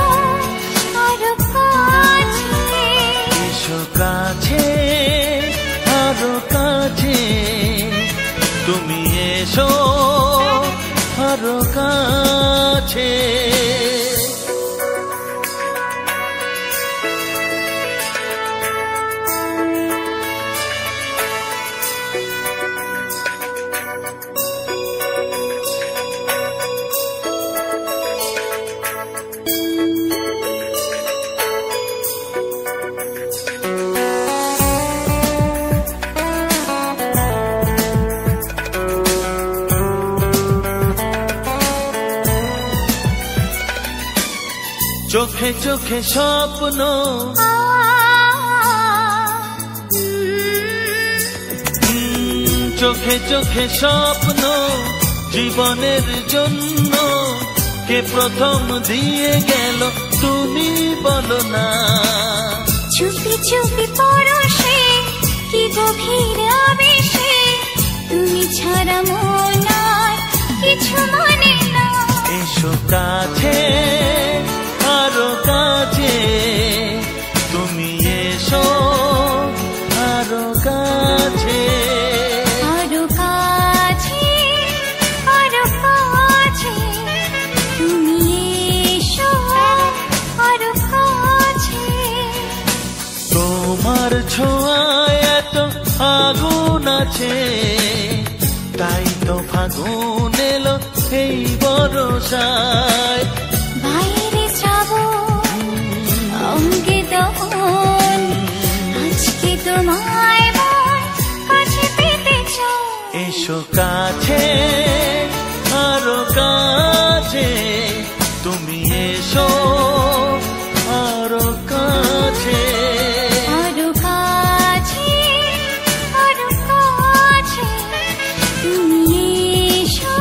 আরো কাছে এসো কাছে আরো কাছে তুমি এসো আরো কাছে চোখে চোখে স্বপ্ন চোখে চোখে স্বপ্ন জীবনের জন্য কে প্রথম দিয়ে গেল তুমি বলো না চুপি চুপি পরশে কি গভীর আবেশে তুমি ছাড়া মন আর কিছু মানে না এসো কাছে আরো কাছে তুমি এসো আরো কাছে আরো কাছে আরো কাছে তুমি এসো আরো কাছে তোমার ছোঁয়ায় এত আগুন আছে তাই তো ফাগুন এলো এই বরসায় বাইরে শ্রাবণ অঙ্গে দহন আজকে তোমায় মন কাছে পেতে চাই এসো কাছে আরো কাছে তুমি এসো আরো কাছে আরো কাছে আরো কাছে তুমি এসো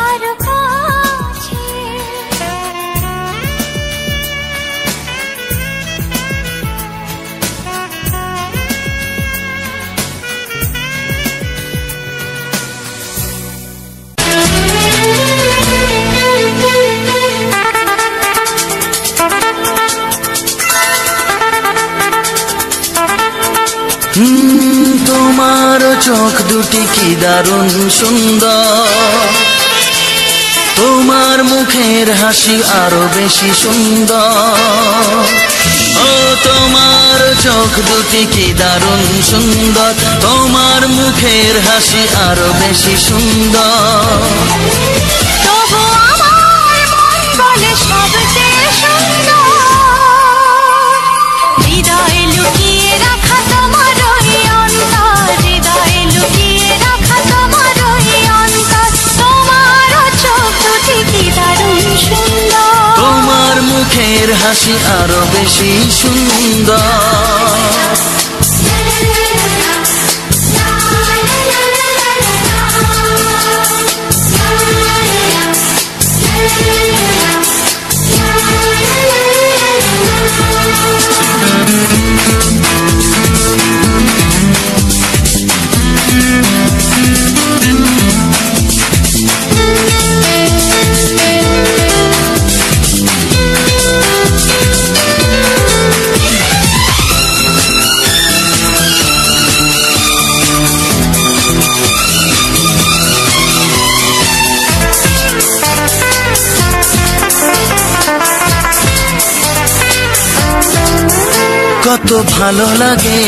আরো কাছে তোমার চোখ দুটি কি দারুণ সুন্দর তোমার মুখের হাসি আরো বেশি সুন্দর ও তোমার চোখ দুটি কি দারুণ সুন্দর তোমার মুখের হাসি আরো বেশি সুন্দর তবু আমার মন বলে সবচেয়ে সুন্দর হৃদয়ে লুকিয়ে রাখা তোমার ওই অন্তর হৃদয়ে লুকিয়ে রাখা তোমার ওই অন্তর তোমার চোখ দুটি কি দারুণ সুন্দর তোমার মুখের হাসি আরো বেশি সুন্দর কত ভালো লাগে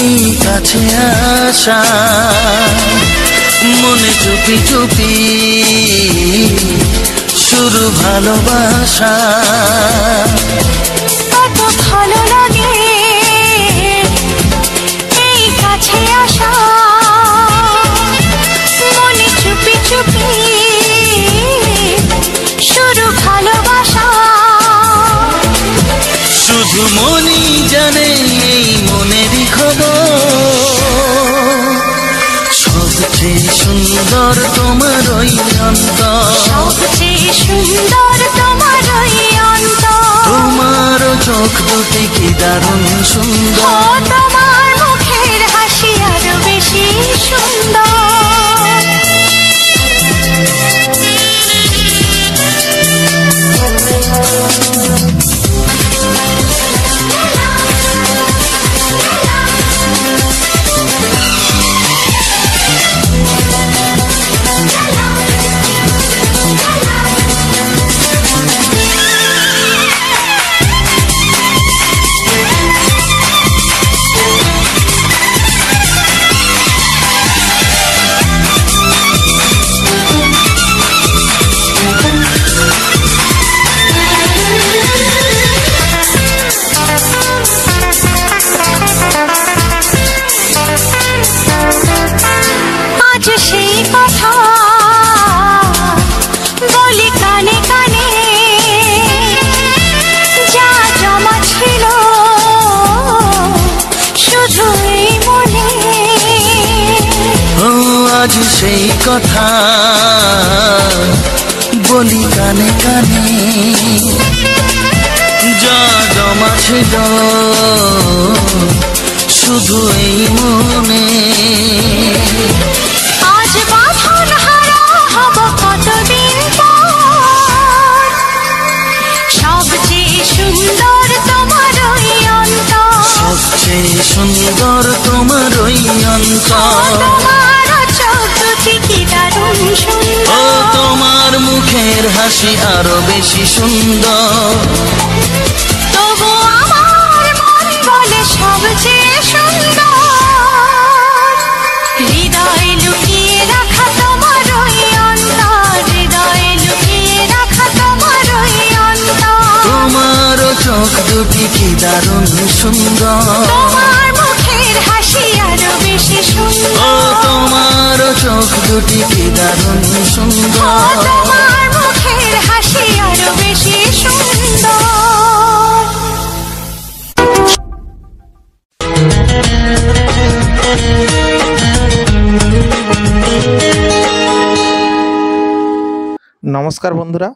এই কাছে আসা, মনে চুপি চুপি শুরু ভালোবাসা। কত ভালো লাগে এই কাছে আসা, মনে চুপি চুপি শুরু ভালোবাসা। শুধু মনই জানে এই মনেরই খবর, সবচেয়ে সুন্দর তোমার ওই অন্তর, সবচেয়ে সুন্দর তোমার ওই অন্তর। তোমার চোখ দুটি কি দারুণ সুন্দর, ও তোমার মুখের হাসি আরো বেশি সুন্দর। আজ সেই কথা বলি কানে কানে, যা জমা ছিল শুধু এই মনে। ও আজ সেই কথা বলি কানে কানে, যা জমা ছিল শুধু এই মনে। আজ বাঁধন হারা হব কতদিন পর, সবচেয়ে সুন্দর তোমার ওই অন্তর, সবচেয়ে সুন্দর তোমার ওই অন্তর, তোমার চোখ দুটি কি দারুণ ও সুন্দর। তোমার মুখের হাসি আরো বেশি সুন্দর। তবু আমার মন বলে সবচেয়ে সুন্দর, হৃদয়ে লুকিয়ে রাখা তোমার ওই অন্তর, হৃদয়ে লুকিয়ে রাখা তোমার ওই অন্তর। তোমার চোখ দুটি কি দারুণ সুন্দর, তোমার মুখের হাসি আরো বেশি ও সুন্দর। তোমার চোখ দুটি কি দারুণ ও সুন্দর। তোমার মুখের হাসি আরো বেশি সুন্দর। নমস্কার বন্ধুরা,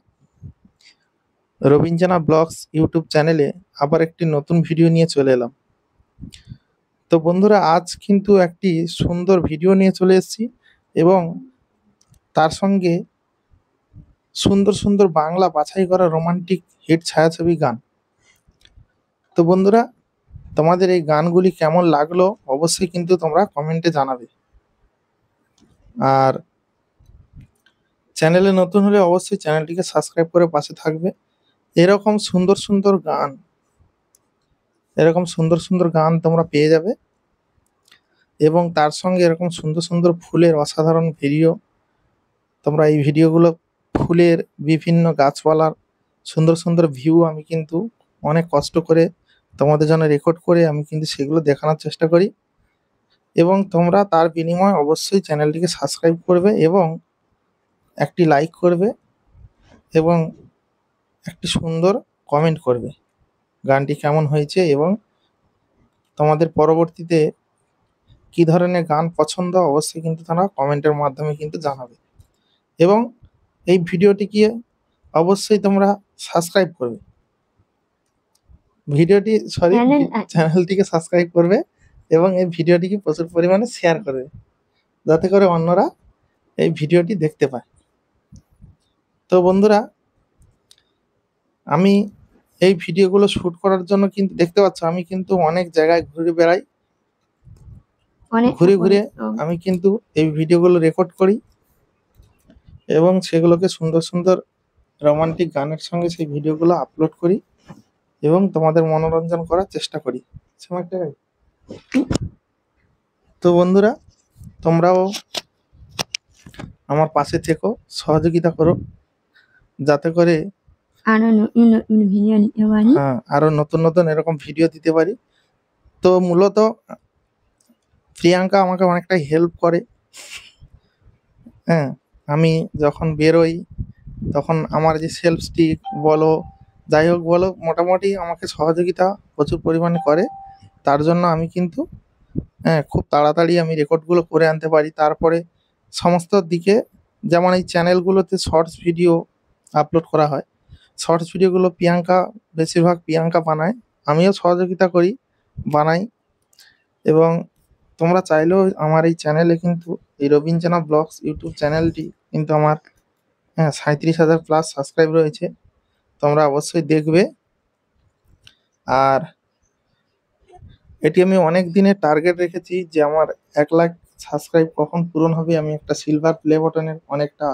রবীন্দ্রনা ব্লগস ইউটিউব চ্যানেলে আবার একটি নতুন ভিডিও নিয়ে চলে এলাম। তো বন্ধুরা, আজ কিন্তু একটি সুন্দর ভিডিও নিয়ে চলে এসেছি এবং তার সঙ্গে সুন্দর সুন্দর বাংলা বাছাই করা রোমান্টিক হিট ছায়াছবি গান। তো বন্ধুরা, তোমাদের এই গানগুলি কেমন লাগলো অবশ্যই কিন্তু তোমরা কমেন্টে জানাবে। আর চ্যানেলে নতুন হলে অবশ্যই চ্যানেলটিকে সাবস্ক্রাইব করে পাশে থাকবে। এরকম সুন্দর সুন্দর গান তোমরা পেয়ে যাবে এবং তার সঙ্গে এরকম সুন্দর সুন্দর ফুলের অসাধারণ ভিডিও। তোমরা এই ভিডিওগুলো ফুলের বিভিন্ন গাছপালার সুন্দর সুন্দর ভিউ আমি কিন্তু অনেক কষ্ট করে তোমাদের জন্য রেকর্ড করে আমি কিন্তু সেগুলো দেখানোর চেষ্টা করি এবং তোমরা তার বিনিময়ে অবশ্যই চ্যানেলটিকে সাবস্ক্রাইব করবে এবং একটি লাইক করবে এবং একটি সুন্দর কমেন্ট করবে গানটি কেমন হয়েছে এবং তোমাদের পরবর্তীতে কী ধরনের গান পছন্দ অবশ্যই কিন্তু তোমরা কমেন্টের মাধ্যমে কিন্তু জানাবে এবং এই ভিডিওটিকে অবশ্যই তোমরা সাবস্ক্রাইব করবে, চ্যানেলটিকে সাবস্ক্রাইব করবে এবং এই ভিডিওটিকে প্রচুর পরিমাণে শেয়ার করবে যাতে করে অন্যরা এই ভিডিওটি দেখতে পায়। তো বন্ধুরা, আমি এই ভিডিওগুলো শ্যুট করার জন্য কিন্তু দেখতে পাচ্ছ আমি কিন্তু অনেক জায়গায় ঘুরে বেড়াই, ঘুরে আমি কিন্তু এই ভিডিওগুলো রেকর্ড করি এবং সেগুলোকে সুন্দর সুন্দর রোমান্টিক গানের সঙ্গে সেই ভিডিওগুলো আপলোড করি এবং তোমাদের মনোরঞ্জন করার চেষ্টা করি। তো বন্ধুরা, তোমরাও আমার পাশে থেকো, সহযোগিতা করো, যাতে করে আরো নতুন নতুন ভিডিও নিতে পারি। আরো নতুন নতুন এরকম ভিডিও দিতে পারি। তো মূলত প্রিয়াঙ্কা আমাকে অনেকটাই হেল্প করে। হ্যাঁ, আমি যখন বেরোই তখন আমার যে সেলফ স্টিক বলো, যাই হোক বলো, মোটামুটি আমাকে সহযোগিতা প্রচুর পরিমাণে করে। তার জন্য আমি কিন্তু খুব তাড়াতাড়ি আমি রেকর্ডগুলো করে আনতে পারি। তারপরে সমস্ত দিকে, যেমন এই চ্যানেলগুলোতে শর্টস ভিডিও আপলোড করা হয়, শর্টস ভিডিওগুলো বেশিরভাগ প্রিয়াঙ্কা বানায়, আমিও সহযোগিতা করি, বানাই। এবং তোমরা চাইলেও আমার এই চ্যানেলে কিন্তু, এই রবীন্দ্রনা ব্লগস ইউটিউব চ্যানেলটি কিন্তু আমার 37,000+ সাবস্ক্রাইব রয়েছে, তোমরা অবশ্যই দেখবে। আর এটি আমি অনেক দিনের টার্গেট রেখেছি যে আমার 1 লাখ সাবস্ক্রাইব কখন পূরণ হবে। আমি একটা সিলভার প্লে বাটনের অনেকটা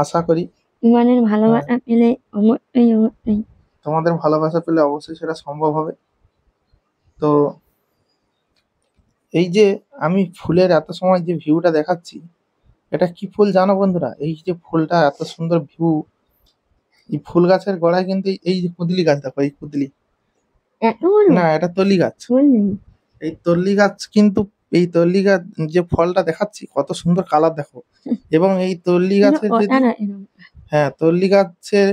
আশা করি। তোমাদের ভালোবাসা পেলে অবশ্যই তোমাদের ভালোবাসা পেলে অবশ্যই সেটা সম্ভব হবে। তো এই যে আমি ফুলের এত সময় যে ভিউটা দেখাচ্ছি, এটা কি ফুল জানো বন্ধুরা? এই যে ফুলটা এত সুন্দর ভিউ, এই ফুল গাছের গোড়ায় কিন্তু এই যে কুদলি গাছ, দেখো এই কুদলি, এত বড় না এটা তল্লি গাছ। ফুল নেই। এই তল্লি গাছ কিন্তু, এই তল্লি গাছ যে ফলটা দেখাচ্ছি কত সুন্দর কালার দেখো। এবং এই তল্লি গাছের যদি, ওটা না এরকম তল্লি গাছের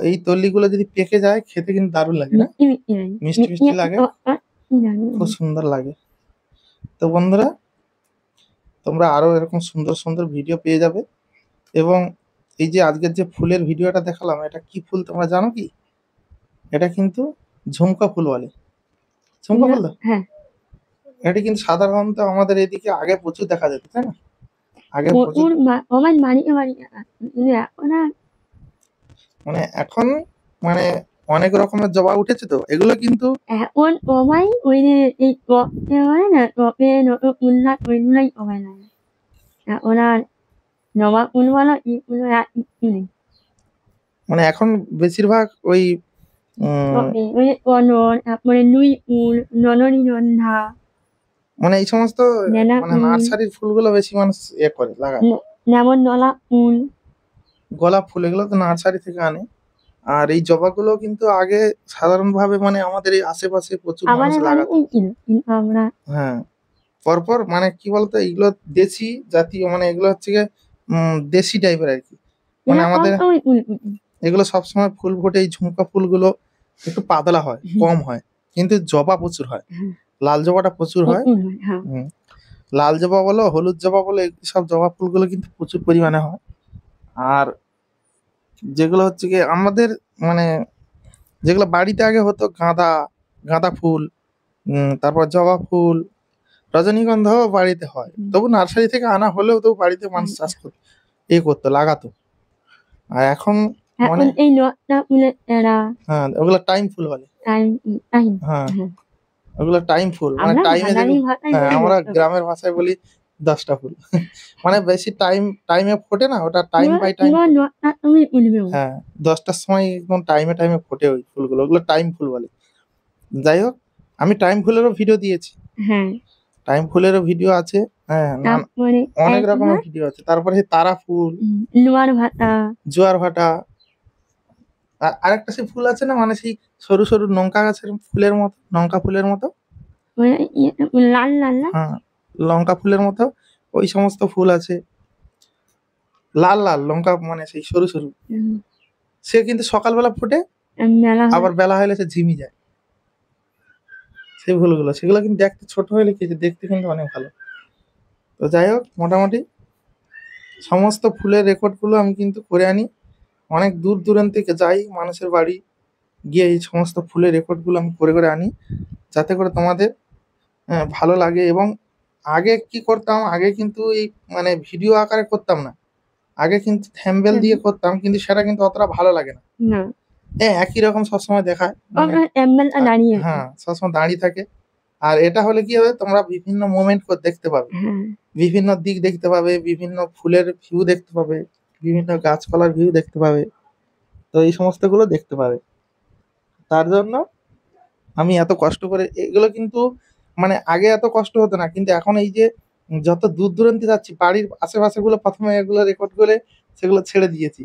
এই তল্লিগুলো যদি পেকে যায়, খেতে কিন্তু দারুণ লাগে না? মিষ্টি মিষ্টি লাগে। মিষ্টি মিষ্টি লাগে, জানি খুব সুন্দর লাগে। তো বন্ধুরা, তোমরা আরো এরকম সুন্দর সুন্দর ভিডিও পেয়ে যাবে। এবং এই যে আজকের যে ফুলের ভিডিওটা দেখালাম, এটা কি ফুল তোমরা জানো কি? এটা কিন্তু ঝুমকা ফুল বলে। ঝুমকা ফুল তো? হ্যাঁ, এটা কিন্তু সাধারণত আমাদের এদিকে আগে প্রচুর দেখা যেত, তাই না? আগে প্রচুর, আমার বাড়িতে এখন আর মানে এখন মানে অনেক রকমের জবা উঠেছে। তো এগুলো কিন্তু এখন সবাই ওই যে এই টপে হয় না, টপে নতুন উল্লাস ওইগুলোই সবাই লাগে। এখন আর জবা ফুল বলো ই ফুল আর কিচ্ছু নেই। মানে এখন বেশিরভাগ ওই টপে ওই যে কনক, তারপরে লুই ফুল, নরনীগন্ধা, মানে এই সমস্ত নেনা মানে ফুল, নার্সারির ফুলগুলো বেশি মানুষ করে লাগায়। যেমন নলা ফুল, গোলাপ ফুল এগুলো তো নার্সারি থেকে আনে। আর এই জবাগুলো কিন্তু আগে সাধারণভাবে মানে আমাদের এই আশেপাশে প্রচুর মানুষ আমাদের লাগাতো। বাড়িতেই ছিল, কিন্তু আমরা হ্যাঁ, পরপর মানে কি বলতো, এগুলো দেশি জাতীয়, মানে এগুলো হচ্ছে গিয়ে দেশি টাইপের আর কি। মানে আমাদের ওই ফুল এগুলো সবসময় ফুল ফোটে। এই ঝুমকা ফুলগুলো একটু পাতলা হয়, কম হয়, কিন্তু জবা প্রচুর হয়। লাল জবাটা প্রচুর হয়। হ্যাঁ, হুম, লাল জবা বলো, হলুদ জবা বলো, সব জবা ফুলগুলো কিন্তু প্রচুর পরিমাণে হয়। আর যেগুলো হচ্ছে গিয়ে আমাদের মানে যেগুলো বাড়িতে আগে হতো, গাঁদা ফুল, তারপর জবা ফুল, রজনীগন্ধাও বাড়িতে হয়, তবু নার্সারি থেকে আনা হলেও তো বাড়িতে মানুষ চাষ করতো, করতো, লাগাতো। আর এখন এখন এই নটা ফুলের চারা, ওগুলো টাইম ফুল বলে। হ্যাঁ, ওগুলো টাইম ফুল, মানে টাইমে আমরা গ্রামের ভাষায় বলি 10টা ফুল। মানে বেশি টাইমে ফোটে না, ওটা টাইম বাই টাইম। হ্যাঁ, 10টার সময় একদম টাইমে ফোটে ওই ফুলগুলো, ওগুলো টাইম ফুল বলে। যাই হোক, আমি টাইম ফুলেরও ভিডিও দিয়েছি। হ্যাঁ, টাইম ফুলেরও ভিডিও আছে। হ্যাঁ, অনেক রকমের ভিডিও আছে। তারপরে তারা ফুল, জোয়ার ভাটা, আরেকটা সেই ফুল আছে না, মানে সেই সরু সরু লঙ্কা গাছের ফুলের মতো, লঙ্কা ফুলের মতো, লাল লাল, হ্যাঁ লঙ্কা ফুলের মতো ওই সমস্ত ফুল আছে। লাল লাল লঙ্কা, মানে সেই সরু সরু, সে কিন্তু সকালবেলা ফোটে, আবার বেলা হলে সে ঝিমি যায়। সেই ফুলগুলো, সেগুলো কিন্তু দেখতে ছোট হলে কিছু, দেখতে কিন্তু অনেক ভালো। তো যাই হোক, মোটামুটি সমস্ত ফুলের রেকর্ডগুলো আমি কিন্তু করে আনি। অনেক দূর দূরান্ত থেকে যাই মানুষের বাড়ি, গিয়ে এই সমস্ত ফুলের রেকর্ডগুলো আমি করে আনি, যাতে করে তোমাদের ভালো লাগে। এবং আগে কি করতাম, আগে কিন্তু এই মানে ভিডিও আকারে করতাম না, আগে কিন্তু থ্যাম্বনেল দিয়ে করতাম, কিন্তু সেটা কিন্তু অতটা ভালো লাগে না। একই রকম সবসময় দেখায়, হ্যাঁ সবসময় দাঁড়িয়ে থাকে। আর এটা হলে কি হবে, তোমরা বিভিন্ন মোমেন্ট দেখতে পাবে, বিভিন্ন দিক দেখতে পাবে, বিভিন্ন ফুলের ভিউ দেখতে পাবে, বিভিন্ন গাছপালার ভিউ দেখতে পাবে। তো এই সমস্ত গুলো দেখতে পাবে। তার জন্য আমি এত কষ্ট করে এগুলো কিন্তু মানে আগে এত কষ্ট হতো না, কিন্তু এখন এই যে যত দূর দূরান্তে যাচ্ছি বাড়ির আশেপাশে গুলো প্রথমে এগুলো রেকর্ড করে সেগুলো ছেড়ে দিয়েছি।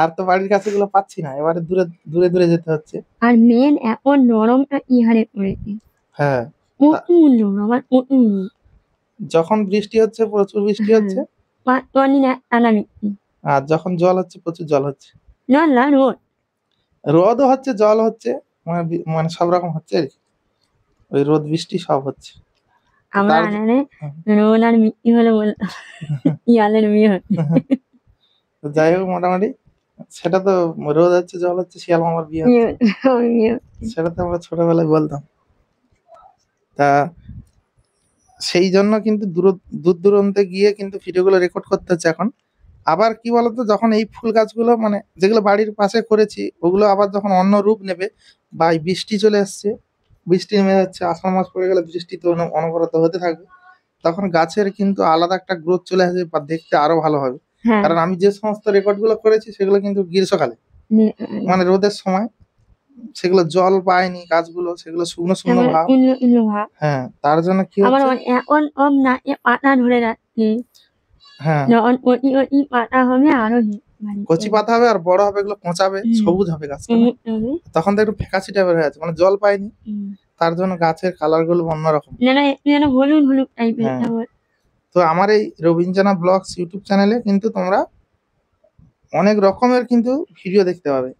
আর তো বাড়ির কাছে গুলো পাচ্ছি না, এবারে দূরে দূরে দূরে যেতে হচ্ছে। আর মেন এখন নরমটা কি হারে পড়েছে, হ্যাঁ, প্রচুর নরম আর প্রচুর রোদ। যখন বৃষ্টি হচ্ছে প্রচুর বৃষ্টি হচ্ছে, পানি না টানা মিষ্টি, আর যখন জল হচ্ছে প্রচুর জল হচ্ছে, না না রোদ। রোদও হচ্ছে জল হচ্ছে, মানে সব রকম হচ্ছে আর কি। ওই রোদ বৃষ্টি সব হচ্ছে। আমরা তার- আনানে রোদ আর মিষ্টি হলে বলতাম ইয়ালের বিয়ে হচ্ছে। তো যাই হোক মোটামুটি সেটা তো রোদ হচ্ছে জল হচ্ছে শিয়াল মামার বিয়ে বিয়ে হচ্ছে, হচ্ছে, বিয়ে হচ্ছে। সেটা তো আমরা ছোটবেলায় বলতাম। তা সেই জন্য কিন্তু দূর দূরান্তে গিয়ে কিন্তু ভিডিওগুলো রেকর্ড করতে হচ্ছে এখন। আবার কি বলতো, যখন এই ফুল গাছগুলো মানে যেগুলো বাড়ির পাশে করেছি ওগুলো আবার যখন অন্য রূপ নেবে বা এই বৃষ্টি চলে আসছে, বৃষ্টি নেমে যাচ্ছে, আষাঢ় মাস পড়ে গেলে বৃষ্টি তো অনবরত হতে থাকবে, তখন গাছের কিন্তু আলাদা একটা গ্রোথ চলে আসবে বা দেখতে আরো ভালো হবে। হ্যাঁ, কারণ আমি যে সমস্ত রেকর্ড গুলো করেছি সেগুলো কিন্তু গ্রীষ্মকালে, মানে রোদের সময়, সেগুলো জল পায়নি গাছগুলো, সেগুলো শুকনো শুকনো ভাব। ভাব। হ্যাঁ, তার জন্য কি আবার হচ্ছে, এখন নাকে পাতা ধরে যাচ্ছে, হ্যাঁ যখন অতি অতি পাতা হবে আরো মানে কচি পাতা হবে আর বড় হবে, এগুলো পচাবে, হুম। সবুজ হবে গাছটা, সবুজ হবে। তখন তো একটু ফ্যাকাশি টাইপের হয়ে আছে, মানে জল পায়নি, তার জন্য গাছের কালার গুলো অন্যরকম। যেন যেন হলুদ হলুদ টাইপের। হ্যাঁ। তো আমার এই রবীন্দ্রনাথ ব্লগস ইউটিউব চ্যানেলে কিন্তু তোমরা অনেক রকমের কিন্তু ভিডিও দেখতে পাবে।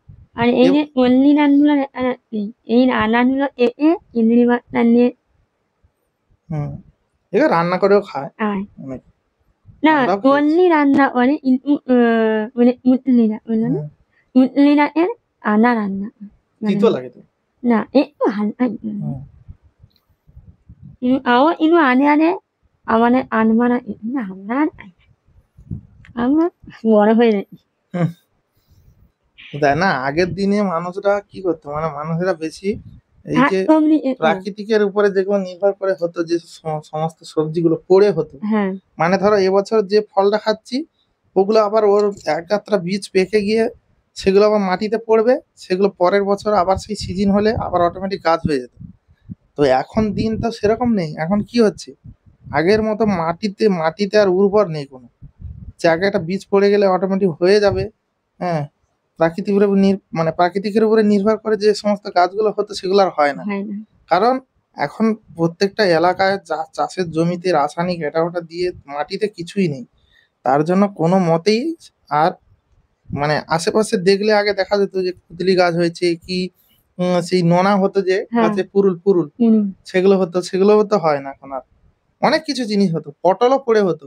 আর এই যে পল্লী রান্নাগুলো দেখা যাচ্ছে, এই রান্নাগুলো এতে চিংড়ি মাছটা নিয়ে হুম, এগুলো রান্না করেও খায় আয় অনেক। না, আমরাও খেয়েছি। পল্লী রান্না করে কিন্তু মানে মুতলিরা বললো না, হুম, মুতলিরা এর আদা রান্না করে। মানে তিতো লাগে তো। না একটু হালকা একটু। হুম, আও ইনু আনে আনে আমাদের আনমানা না আমরা বড় হয়ে যাই। তাই না, আগের দিনে মানুষরা কি করতো, মানে মানুষেরা বেশি এই যে প্রাকৃতিকের উপরে যেগুলো নির্ভর করে হতো, যে সমস্ত সবজিগুলো পড়ে হতো, হ্যাঁ মানে ধরো এবছর যে ফলটা খাচ্ছি ওগুলো আবার ওর একটা বীজ পেকে গিয়ে সেগুলো আবার মাটিতে পড়বে, সেগুলো পরের বছর আবার সেই সিজন হলে আবার অটোমেটিক গাছ হয়ে যেত। তো এখন দিন তো সেরকম নেই, এখন কি হচ্ছে, আগের মতো মাটিতে আর উর্বর নেই কোনো, জায়গায় একটা বীজ পড়ে গেলে অটোমেটিক হয়ে যাবে। হ্যাঁ, মানে প্রাকৃতিকের উপরে নির্ভর করে যে সমস্ত গাছগুলো হতো সেগুলো আর হয় না। হয় না। কারণ এখন প্রত্যেকটা এলাকায় চাষের জমিতে রাসায়নিক এটা ওটা দিয়ে মাটিতে কিছুই নেই, তার জন্য কোনো মতেই আর মানে আশেপাশে দেখলে আগে দেখা যেত যে কুতলি গাছ হয়েছে কি সেই নোনা হতো যে হ্যাঁ। গাছে পুরুল সেগুলো হতো হয় না এখন আর। অনেক কিছু জিনিস হতো, পটলও পড়ে হতো,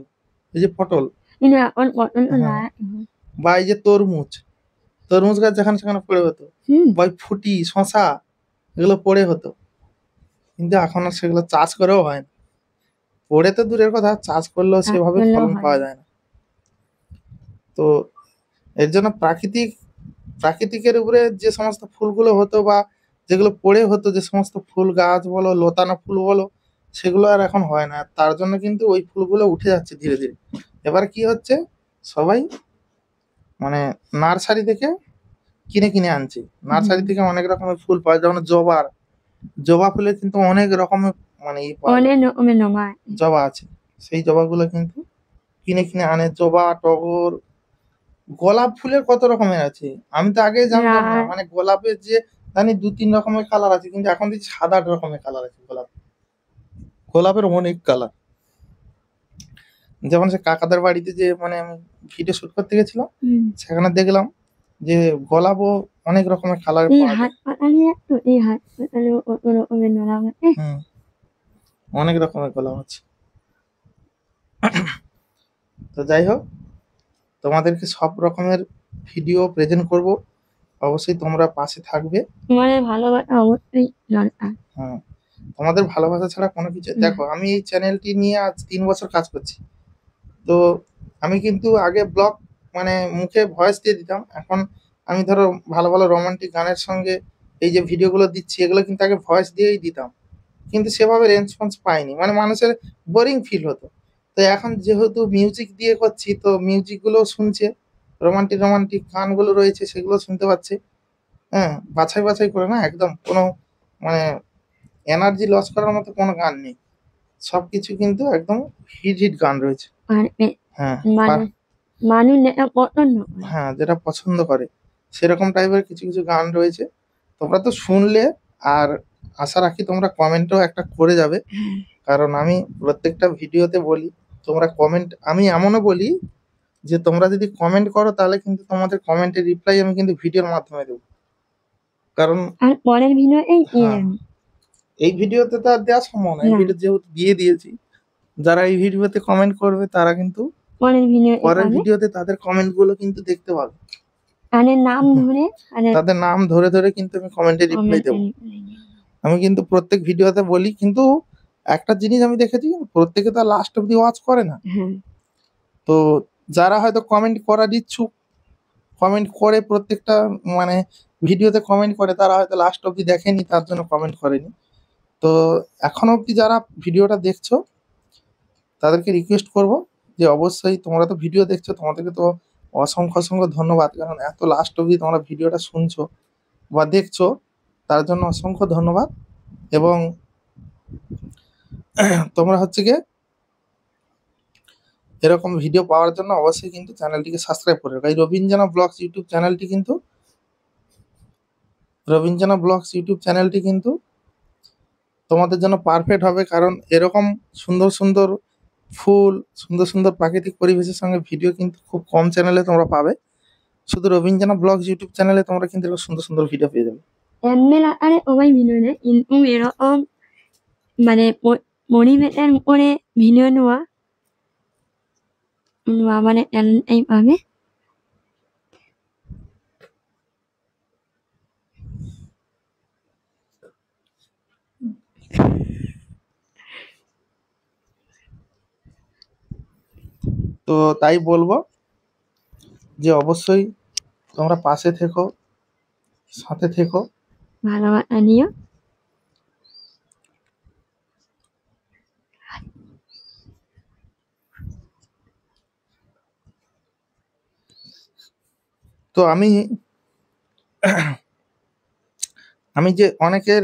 এই যে পটল কিন্তু এখন পটল হ্যাঁ। বা এই যে তরমুজ গাছ যেখানে সেখানে পড়ে হতো, বা ওই ফুটি শশা এগুলো পড়ে হতো, কিন্তু এখন আর সেগুলো চাষ করেও হয় না, পড়ে তো দূরের কথা, চাষ করলেও সেভাবে করলেও ফলন হয় পাওয়া না। যায় না। তো এর জন্য প্রাকৃতিকের উপরে যে সমস্ত ফুলগুলো হতো বা যেগুলো পড়ে হতো, যে সমস্ত ফুল গাছ বলো লতানো ফুল বলো, সেগুলো আর এখন হয় না, তার জন্য কিন্তু ওই ফুলগুলো উঠে যাচ্ছে ধীরে ধীরে। এবার কি হচ্ছে, সবাই মানে নার্সারি থেকে কিনে আনছে, নার্সারি থেকে অনেক রকমের ফুল পাওয়া যায়, যেমন জবা ফুলের কিন্তু অনেক রকমের মানে অনেক রকমের নমায়। জবা আছে, সেই জবাগুলো কিন্তু কিনে আনে। জবা, টগর, গোলাপ ফুলের কত রকমের আছে, আমি তো আগে জানতাম না, না। মানে গোলাপের যে জানি 2-3 রকমের কালার আছে, কিন্তু এখন দেখছি 7-8 রকমের কালার আছে গোলাপের অনেক কালার। যেমন সে কাকাদের বাড়িতে যে মানে আমি ভিডিও শুট করতে গেছিলাম, সেখানে দেখলাম যে গোলাপও অনেক রকমের কালার এই পাওয়া যায়। হাত পাতালে একটু এই হাত পাতালে কত রকমের নরম আছে। হুম, অনেক রকমের গোলাপ আছে। তো যাই হোক, তোমাদেরকে সব রকমের ভিডিও প্রেজেন্ট করব, অবশ্যই তোমরা পাশে থাকবে। তোমাদের ভালোবাসা অবশ্যই দরকার। হ্যাঁ, তোমাদের ভালোবাসা ছাড়া কোনো কিছু দেখো, আমি এই চ্যানেলটি নিয়ে আজ 3 বছর কাজ করছি। তো আমি কিন্তু আগে ব্লগ মানে মুখে ভয়েস দিয়ে দিতাম, এখন আমি ধরো ভালো ভালো রোমান্টিক গানের সঙ্গে এই যে ভিডিওগুলো দিচ্ছি এগুলো কিন্তু আগে ভয়েস দিয়েই দিতাম, কিন্তু সেভাবে রেসপন্স পাইনি, মানে মানুষের বোরিং ফিল হতো। তো এখন যেহেতু মিউজিক দিয়ে করছি, তো মিউজিকগুলো শুনছে, রোমান্টিক গানগুলো রয়েছে সেগুলো শুনতে পাচ্ছে, হ্যাঁ, বাছাই বাছাই করে না, একদম কোনো মানে এনার্জি লস করার মতো কোনো গান নেই। সবকিছু কিন্তু একদম হিট হিট গান রয়েছে। আর হ্যাঁ মানুষ মানুষ যেটা পছন্দ করে। হ্যাঁ, যেটা পছন্দ করে সেরকম টাইপের কিছু কিছু গান রয়েছে। তোমরা তো শুনলে, আর আশা রাখি তোমরা কমেন্টও একটা করে যাবে, কারণ আমি প্রত্যেকটা ভিডিওতে বলি তোমরা কমেন্ট, আমি এমনও বলি যে তোমরা যদি কমেন্ট করো তাহলে কিন্তু তোমাদের কমেন্টের রিপ্লাই আমি কিন্তু ভিডিওর মাধ্যমে দেবো। কারণ আর পরের ভিডিও এই হ্যাঁ, এই ভিডিওতে তো আর দেওয়া সম্ভব না, এই না। ভিডিও যেহেতু দিয়ে দিয়েছি, যারা এই ভিডিওতে কমেন্ট করবে তারা কিন্তু পরের ভিডিও পরের ভিডিওতে তাদের কমেন্ট গুলো কিন্তু দেখতে পাবে। তাদের নাম ধরে তাদের নাম ধরে ধরে কিন্তু আমি কমেন্টে রিপ্লাই দেবো। আমি কিন্তু প্রত্যেক ভিডিওতে বলি, কিন্তু একটা জিনিস আমি দেখেছি, প্রত্যেকে তো লাস্ট অব্দি ওয়াচ করে না। তো যারা হয়তো কমেন্ট করার ইচ্ছুক, কমেন্ট করে প্রত্যেকটা মানে ভিডিওতে কমেন্ট করে, তারা হয়তো লাস্ট অব্দি দেখেনি, তার জন্য কমেন্ট করেনি। তো এখনো অব্দি যারা ভিডিওটা দেখছো তাদেরকে রিকোয়েস্ট করব যে অবশ্যই তোমরা তো ভিডিও দেখছো, তোমাদেরকে তো অসংখ্য অসংখ্য ধন্যবাদ, কারণ এত লাস্ট অব্দি তোমরা ভিডিওটা শুনছো বা দেখছো, তার জন্য অসংখ্য ধন্যবাদ। এবং তোমরা হচ্ছে গিয়ে এরকম ভিডিও পাওয়ার জন্য অবশ্যই কিন্তু চ্যানেলটিকে সাবস্ক্রাইব করে রাখো। এই রবীন্দ্রনা ব্লগস ইউটিউব চ্যানেলটি কিন্তু তোমাদের জন্য পারফেক্ট হবে, কারণ এরকম সুন্দর সুন্দর ফুল, সুন্দর সুন্দর প্রাকৃতিক পরিবেশের সঙ্গে ভিডিও কিন্তু খুব কম চ্যানেলে তোমরা পাবে। শুধু রবীন্দ্রনা ব্লগস ইউটিউব চ্যানেলে তোমরা কিন্তু এরকম সুন্দর সুন্দর ভিডিও পেয়ে যাবে। এমএল আকারে সবাই ভিডিও নেয়, কিন্তু এরকম মানে পরিবেশের উপরে ভিডিও নেওয়া মানে এই পাবে। তো তাই বলবো যে অবশ্যই তোমরা পাশে থেকো, সাথে থেকো। ভালোবাসা নিও। তো আমি যে অনেকের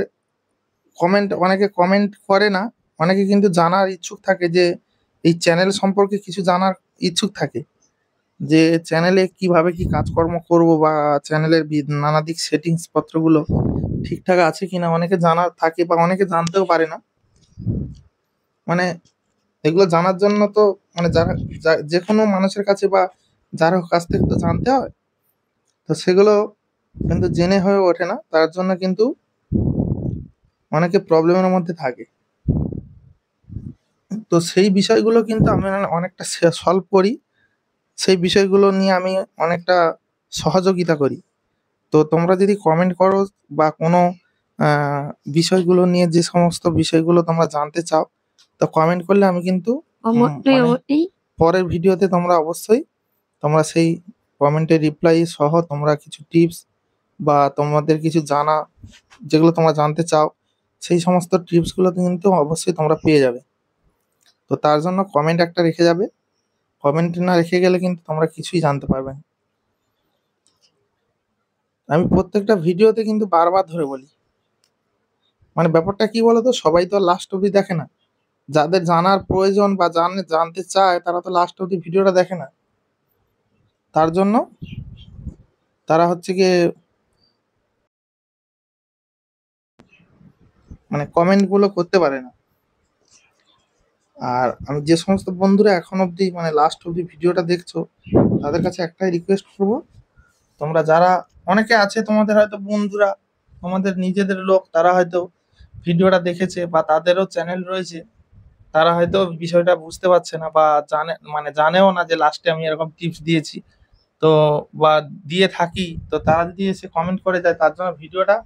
অনেকে কমেন্ট করে না, অনেকে কিন্তু জানার ইচ্ছুক থাকে, যে এই চ্যানেল সম্পর্কে কিছু জানার ইচ্ছুক থাকে, যে চ্যানেলে কিভাবে কি কাজকর্ম করব, বা চ্যানেলের নানা দিক সেটিংস পত্রগুলো ঠিকঠাক আছে কিনা অনেকে জানার থাকে, বা অনেকে জানতেও পারে না। মানে এগুলো জানার জন্য তো মানে যারা যে কোনো মানুষের কাছে বা যার কাছ থেকে তো জানতে হয়, তো সেগুলো কিন্তু জেনে হয়ে ওঠে না, তার জন্য কিন্তু অনেকে প্রবলেমের মধ্যে থাকে। তো সেই বিষয়গুলো কিন্তু আমি অনেকটা সলভ করি, সেই বিষয়গুলো নিয়ে আমি অনেকটা সহযোগিতা করি। তো তোমরা যদি কমেন্ট করো বা কোনো বিষয়গুলো নিয়ে, যে সমস্ত বিষয়গুলো তোমরা জানতে চাও, তো কমেন্ট করলে আমি কিন্তু পরের ভিডিওতে তোমরা অবশ্যই তোমরা সেই কমেন্টের রিপ্লাই সহ তোমরা কিছু টিপস বা তোমাদের কিছু জানা, যেগুলো তোমরা জানতে চাও, সেই সমস্ত টিপসগুলো কিন্তু অবশ্যই তোমরা পেয়ে যাবে। তো তার জন্য কমেন্ট একটা রেখে যাবে, কমেন্ট না রেখে গেলে কিন্তু তোমরা কিছুই জানতে পারবে না। আমি প্রত্যেকটা ভিডিওতে কিন্তু বারবার ধরে বলি, মানে ব্যাপারটা কি বলতো, সবাই তো লাস্ট অবধি দেখে না। যাদের জানার প্রয়োজন বা জানতে চায়, তারা তো লাস্ট অবধি ভিডিওটা দেখে না, তার জন্য তারা হচ্ছে গিয়ে মানে কমেন্টগুলো করতে পারে না। আর আমি যে সমস্ত বন্ধুরা এখন অবধি মানে লাস্ট অবধি ভিডিওটা দেখছো, তাদের কাছে একটাই রিকোয়েস্ট করবো, তোমরা যারা অনেকে আছে তোমাদের হয়তো বন্ধুরা, তোমাদের নিজেদের লোক, তারা হয়তো ভিডিওটা দেখেছে বা তাদেরও চ্যানেল রয়েছে, তারা হয়তো বিষয়টা বুঝতে পারছে না বা জানেও না যে লাস্টে আমি এরকম টিপস দিয়েছি, তো বা দিয়ে থাকি। তো তারা যদি এসে কমেন্ট করে যায়, তার জন্য ভিডিওটা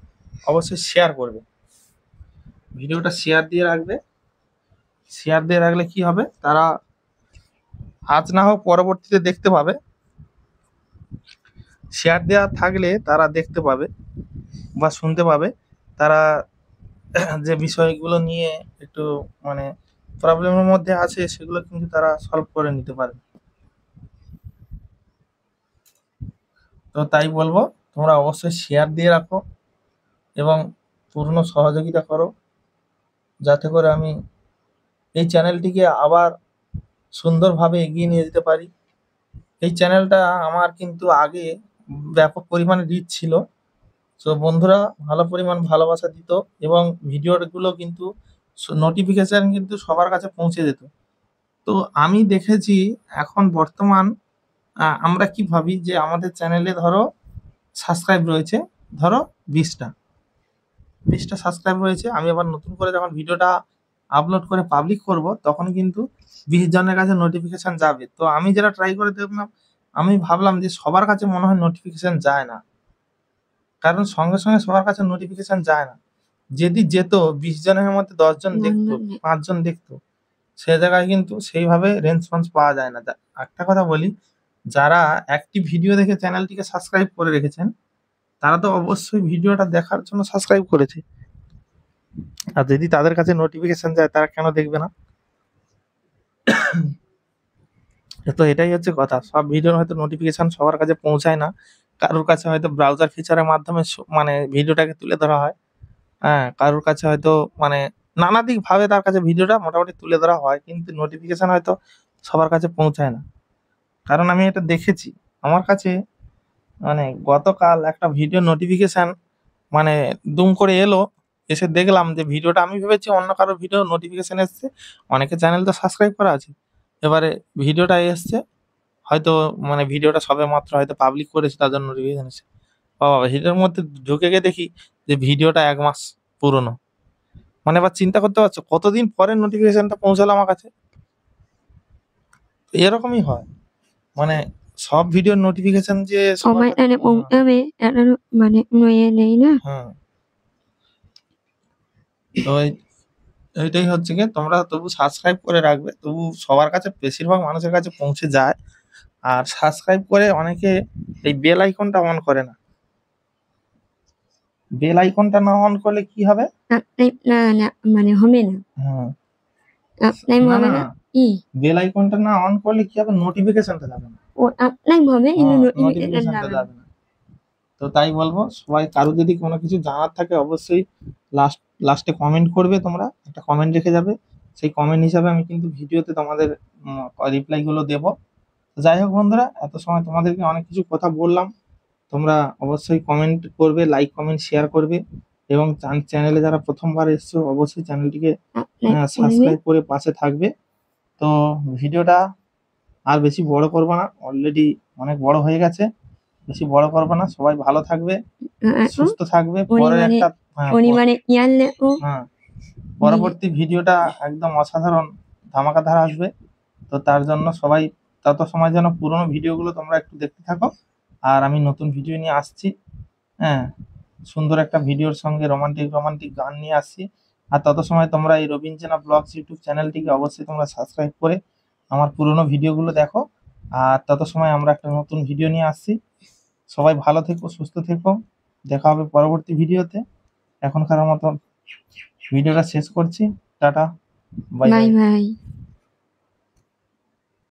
অবশ্যই শেয়ার করবে, ভিডিওটা শেয়ার দিয়ে রাখবে। শেয়ার দিয়ে রাখলে কি হবে, তারা আজ না হোক পরবর্তীতে দেখতে পাবে। শেয়ার দেওয়া থাকলে তারা দেখতে পাবে বা শুনতে পাবে, তারা যে বিষয়গুলো নিয়ে একটু মানে প্রবলেমের মধ্যে আছে, সেগুলো কিন্তু তারা সলভ করে নিতে পারে। তো তাই বলবো তোমরা অবশ্যই শেয়ার দিয়ে রাখো এবং পূর্ণ সহযোগিতা করো, যাতে করে আমি এই চ্যানেলটিকে আবার সুন্দরভাবে এগিয়ে নিয়ে যেতে পারি। এই চ্যানেলটা আমার কিন্তু আগে ব্যাপক পরিমাণে রিচ ছিল, তো বন্ধুরা ভালো পরিমাণ ভালোবাসা দিত এবং ভিডিওগুলো কিন্তু নোটিফিকেশন কিন্তু সবার কাছে পৌঁছে যেত। তো আমি দেখেছি এখন বর্তমান আমরা কি ভাবি যে আমাদের চ্যানেলে ধরো সাবস্ক্রাইব রয়েছে, ধরো 20টা সাবস্ক্রাইব রয়েছে, আমি আবার নতুন করে যখন ভিডিওটা আপলোড করে পাবলিক করব তখন কিন্তু 20 জনের কাছে নোটিফিকেশন যাবে। তো আমি যেটা ট্রাই করে দেখলাম, আমি ভাবলাম যে সবার কাছে মনে হয় নোটিফিকেশন যায় না, কারণ সঙ্গে সঙ্গে সবার কাছে নোটিফিকেশন যায় না। যদি যেত 20 জনের মধ্যে 10 জন দেখতো, 5 জন দেখতো, সে জায়গায় কিন্তু সেইভাবে রেসপন্স পাওয়া যায় না। একটা কথা বলি, যারা একটি ভিডিও দেখে চ্যানেলটিকে সাবস্ক্রাইব করে রেখেছেন তারা তো অবশ্যই ভিডিওটা দেখার জন্য সাবস্ক্রাইব করেছে, আর যদি তাদের কাছে নোটিফিকেশন যায় তারা কেন দেখবে না? তো এটাই হচ্ছে কথা, সব ভিডিওর হয়তো নোটিফিকেশন সবার কাছে পৌঁছায় না, কারোর কাছে হয়তো ব্রাউজার ফিচারের মাধ্যমে মানে ভিডিওটাকে তুলে ধরা হয়, হ্যাঁ, কারোর কাছে হয়তো মানে নানাদিক ভাবে তার কাছে ভিডিওটা মোটামুটি তুলে ধরা হয়, কিন্তু নোটিফিকেশন হয়তো সবার কাছে পৌঁছায় না। কারণ আমি এটা দেখেছি, আমার কাছে মানে গতকাল একটা ভিডিও নোটিফিকেশন মানে দুম করে এলো, এসে দেখলাম যে ভিডিওটা, আমি ভেবেছি অন্য কারো ভিডিও নোটিফিকেশন এসছে, অনেকে চ্যানেল তো সাবস্ক্রাইব করা আছে, এবারে ভিডিওটা এসছে হয়তো মানে ভিডিওটা সবে মাত্র হয়তো পাবলিক করেছে তার জন্য নোটিফিকেশন এসেছে। বাবা, ভিডিওর মধ্যে ঢুকে গিয়ে দেখি যে ভিডিওটা 1 মাস পুরনো। মানে এবার চিন্তা করতে পারছো কতদিন পরে নোটিফিকেশনটা পৌঁছালো আমার কাছে। এরকমই হয়, মানে সব ভিডিওর নোটিফিকেশন যে সবার Omay কাছে ano kung ame ano mane ngoyen na. হ্যাঁ, তো এইটাই হচ্ছে কি, তোমরা তবু সাবস্ক্রাইব করে রাখবে, তবু সবার কাছে বেশিরভাগ মানুষের কাছে পৌঁছে যায়। আর সাবস্ক্রাইব করে অনেকে এই বেল আইকনটা অন করে না। বেল আইকনটা না অন করলে কি হবে? Apply na mane home na. হ্যাঁ, Apply mo না home না, na. I. বেল আইকনটা না অন করলে কি হবে? নোটিফিকেশনটা যাবে না। O apply mo home ino no নোটিফিকেশনটা যাবে না। তো তাই বলবো, সবাই কারো যদি কোনো কিছু জানার থাকে অবশ্যই লাস্টে কমেন্ট করবে, তোমরা একটা কমেন্ট রেখে যাবে, সেই কমেন্ট হিসাবে আমি কিন্তু ভিডিওতে তোমাদের রিপ্লাই গুলো দেবো। তো যাই হোক বন্ধুরা, এত সময় তোমাদেরকে অনেক কিছু কথা বললাম, তোমরা অবশ্যই কমেন্ট করবে, লাইক কমেন্ট শেয়ার করবে, এবং চ্যানেলে যারা প্রথমবার এসছো অবশ্যই চ্যানেলটিকে সাবস্ক্রাইব করে পাশে থাকবে। তো ভিডিওটা আর বেশি বড় করবো না, অলরেডি অনেক বড় হয়ে গেছে, বেশি বড় করবো না। সবাই ভালো থাকবে, সুস্থ থাকবে। পরের একটা Oni mane yan le o. হ্যাঁ, পরবর্তী ভিডিওটা একদম অসাধারণ ধামাকাধার আসবে। তো তার জন্য সবাই তত সময় যেন পুরোনো ভিডিওগুলো তোমরা একটু দেখতে থাকো, আর আমি নতুন ভিডিও নিয়ে আসছি। হ্যাঁ, সুন্দর একটা ভিডিওর সঙ্গে রোমান্টিক গান নিয়ে আসছি। আর তত সময় তোমরা এই রবিন চেনা ব্লগস ইউটিউব চ্যানেলটিকে অবশ্যই তোমরা সাবস্ক্রাইব করে আমার পুরোনো ভিডিওগুলো দেখো। আর তত সময় আমরা একটা নতুন ভিডিও নিয়ে আসছি। সবাই ভালো থেকো, সুস্থ থেকো, দেখা হবে পরবর্তী ভিডিওতে। এখনকার মতো ভিডিওটা শেষ করছি, tata, bye bye. Bye bye.